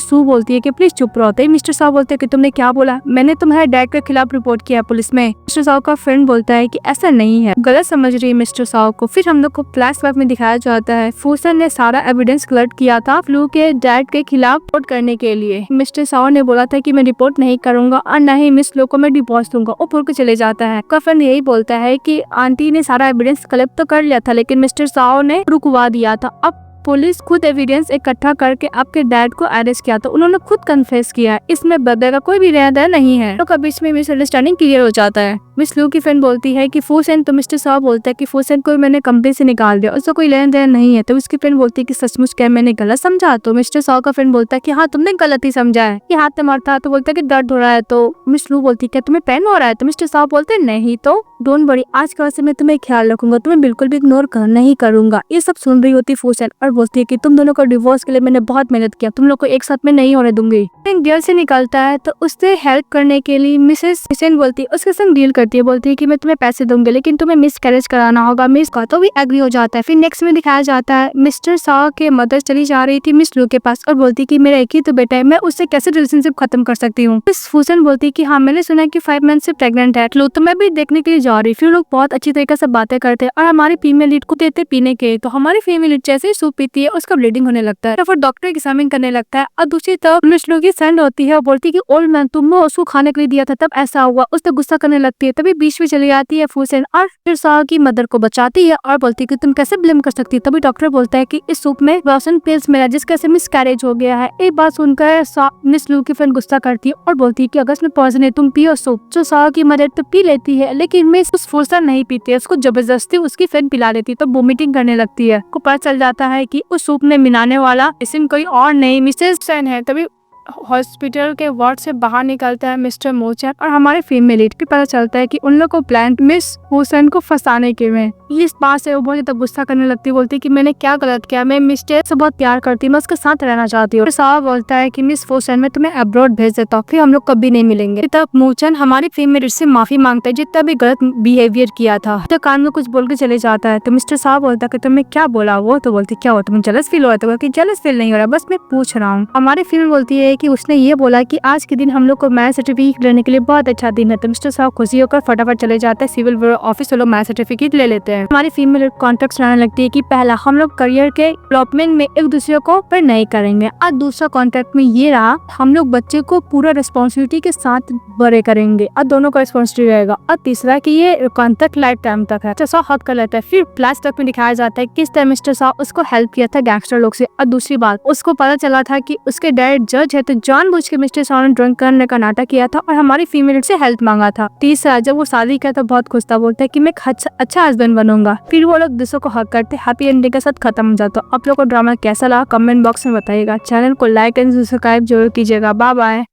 सू बोलती है कि प्लीज चुप रहो। मिस्टर साहब बोलते हैं कि तुमने क्या बोला, मैंने तुम्हारे डैड के खिलाफ रिपोर्ट किया पुलिस में। मिस्टर साहब का फ्रेंड बोलता है कि ऐसा नहीं है, गलत समझ रही है मिस्टर साहब को। फिर हम लोग को फ्लैशबैक में दिखाया जाता है फूसन ने सारा एविडेंस कलेक्ट किया था फ्लू के डैड के खिलाफ रिपोर्ट करने के लिए। मिस्टर साहब ने बोला था कि मैं रिपोर्ट नहीं करूंगा और न ही मिस लो को मैं डिवोर्स दूंगा। वो भूल के चले जाता है। का फ्रेंड यही बोलता है कि आंटी ने सारा एविडेंस कलेक्ट तो कर लिया था लेकिन मिस्टर साहब ने रुकवा दिया था। अब पुलिस खुद एविडेंस इकट्ठा करके आपके डैड को अरेस्ट किया, तो उन्होंने खुद कन्फेस किया इसमें ब्रदर का कोई भी रहता नहीं है। तो बीच में मिसअंडरस्टैंडिंग क्लियर हो जाता है। मिस लू की फ्रेंड बोलती है कि फूसन, तो मिस्टर साहब बोलता है कि फूसन को मैंने कंपनी से निकाल दिया, उसका कोई लेन देन नहीं है। तो उसकी फ्रेंड बोलती है कि सचमुच क्या मैंने गलत समझा। तो मिस्टर साहब का फ्रेंड बोलता है कि हाँ तुमने गलत ही समझा है, कि हाथ में मारता। तो बोलता है कि दर्द हो रहा है। तो मिस लू बोलती है क्या तुम्हें पेन हो रहा है। तो मिस्टर साहब बोलते हैं नहीं। तो डोंट वरी, आज के बाद से मैं तुम्हें ख्याल रखूंगा, तुम्हें बिल्कुल भी इग्नोर नहीं करूंगा। ये सब सुन रही होती फूसन और बोलती है कि तुम दोनों को डिवोर्स के लिए मैंने बहुत मेहनत किया, तुम लोग को एक साथ में नहीं होने दूंगी। जेल से निकलता है तो उससे हेल्प करने के लिए मिसेस हुसैन बोलती है, उसके संग डील करती है। बोलती है कि मैं तुम्हें पैसे दूंगी लेकिन तुम्हें मिस कैरेज कराना होगा। मिस का तो भी एग्री हो जाता है। फिर नेक्स्ट में दिखाया जाता है मिस्टर साह के मदर चली जा रही थी मिस लू के पास और बोलती कि मेरा एक ही तो बेटा है, मैं उससे कैसे रिलेशनशिप खत्म कर सकती हूँ। मिस हुसैन बोलती कि हाँ मैंने सुना कि 5 मंथ से प्रेग्नेंट है, लो तो मैं भी देखने के लिए जा रही। फिर लोग बहुत अच्छी तरीके से बातें करते हैं और हमारी फीमेल लीड को देते पीने के। तो हमारी फीमेल लीड जैसे ही सूप पीती है उसका ब्लीडिंग होने लगता है, तो फिर डॉक्टर एग्जामिन करने लगता है। और दूसरी तरफ मिस लू की फ्रेंड होती है और बोलती कि ओल्ड मैन तुमने उसको खाने के लिए दिया था तब ऐसा हुआ, उससे गुस्सा करने लगती है। तभी बीच में चली आती है फूसन और फिर साह की मदर को बचाती है और बोलती है कि तुम कैसे ब्लेम कर सकती है। तभी डॉक्टर बोलता है कि इस सूप में रोशन पिल्स मिला जिसका से मिस कैरेज हो गया है। एक बात सुनकर मिस लू की फ्रेंड गुस्सा करती है और बोलती है कि अगर इसमें पॉइजन है तुम पियो सूप। जो साह की मदर तो पी लेती है लेकिन मिस उस फूसन नहीं पीती है, उसको जबरदस्ती उसकी फ्रेंड पिला देती है तो वोमिटिंग करने लगती है। को पता चल जाता है कि उस सूप में मिलाने वाला इसमें कोई और नहीं मिसेस सेन है। तभी हॉस्पिटल के वार्ड से बाहर निकलता है मिस्टर मोचन और हमारे फीमेल लीड को पता चलता है कि उन लोग को प्लान मिस हुसैन को फंसाने के में। इस बात से वो बहुत ज्यादा गुस्सा करने लगती है, बोलती कि मैंने क्या गलत किया, मैं मिस्टर से बहुत प्यार करती हूँ, मैं उसके साथ रहना चाहती हूँ। साहब बोलता है कि मिस हुसैन मैं तुम्हें अब्रॉड भेज देता हूँ, फिर हम लोग कभी नहीं मिलेंगे। तब मोचन हमारी फीमेल लीड से माफी मांगता है जितना भी गलत बिहेवियर किया था। तो कान में कुछ बोल के चले जाता है। तो मिस्टर साहब बोलता है कि तुमने क्या बोला। वो तो बोलती क्या हो तुम्हें जलस फील हो रहा है। तो जलस फील नहीं हो रहा, बस मैं पूछ रहा हूँ। हमारी फीमेल बोलती है कि उसने ये बोला कि आज के दिन हम लोग को मैरिज सर्टिफिकेट लेने के लिए बहुत अच्छा दिन है। तो मिस्टर साहब खुशी होकर फटाफट चले जाते हैं सिविल ब्यूरो ऑफिस, वो लोग मैरिज सर्टिफिकेट ले लेते हैं। हमारी फीमेल कॉन्ट्रैक्ट रहने लगती है कि पहला हम लोग करियर के डेवलपमेंट में एक दूसरे को पर नहीं करेंगे, और दूसरा कॉन्ट्रैक्ट में ये रहा हम लोग बच्चे को पूरा रिस्पॉन्सिबिलिटी के साथ बड़े करेंगे और दोनों का रिस्पॉन्सिबिलिटी रहेगा। और तीसरा कि ये कॉन्ट्रैक्ट लाइफ टाइम तक है। सा हक कर लेता है। फिर क्लास तक में दिखाया जाता है किस तरह मिस्टर सा उसको हेल्प किया था गैंगस्टर लोग से। और दूसरी बात उसको पता चला था कि उसके डैड जज है, तो जानबूझ के मिस्टर सा ने ड्रिंक करने का नाटक किया था और हमारी फीमेल से हेल्प मांगा था। तीसरा जब वो शादी किया तो बहुत खुश था, बोलता है कि मैं अच्छा हस्बैंड बनूंगा। फिर वो लोग दूसरों को हक करते, हैप्पी एंडिंग के साथ खत्म हो जाता। आप लोग को ड्रामा कैसा लगा कमेंट बॉक्स में बताइएगा। चैनल को लाइक एंड सब्सक्राइब जरूर कीजिएगा। Bye bye.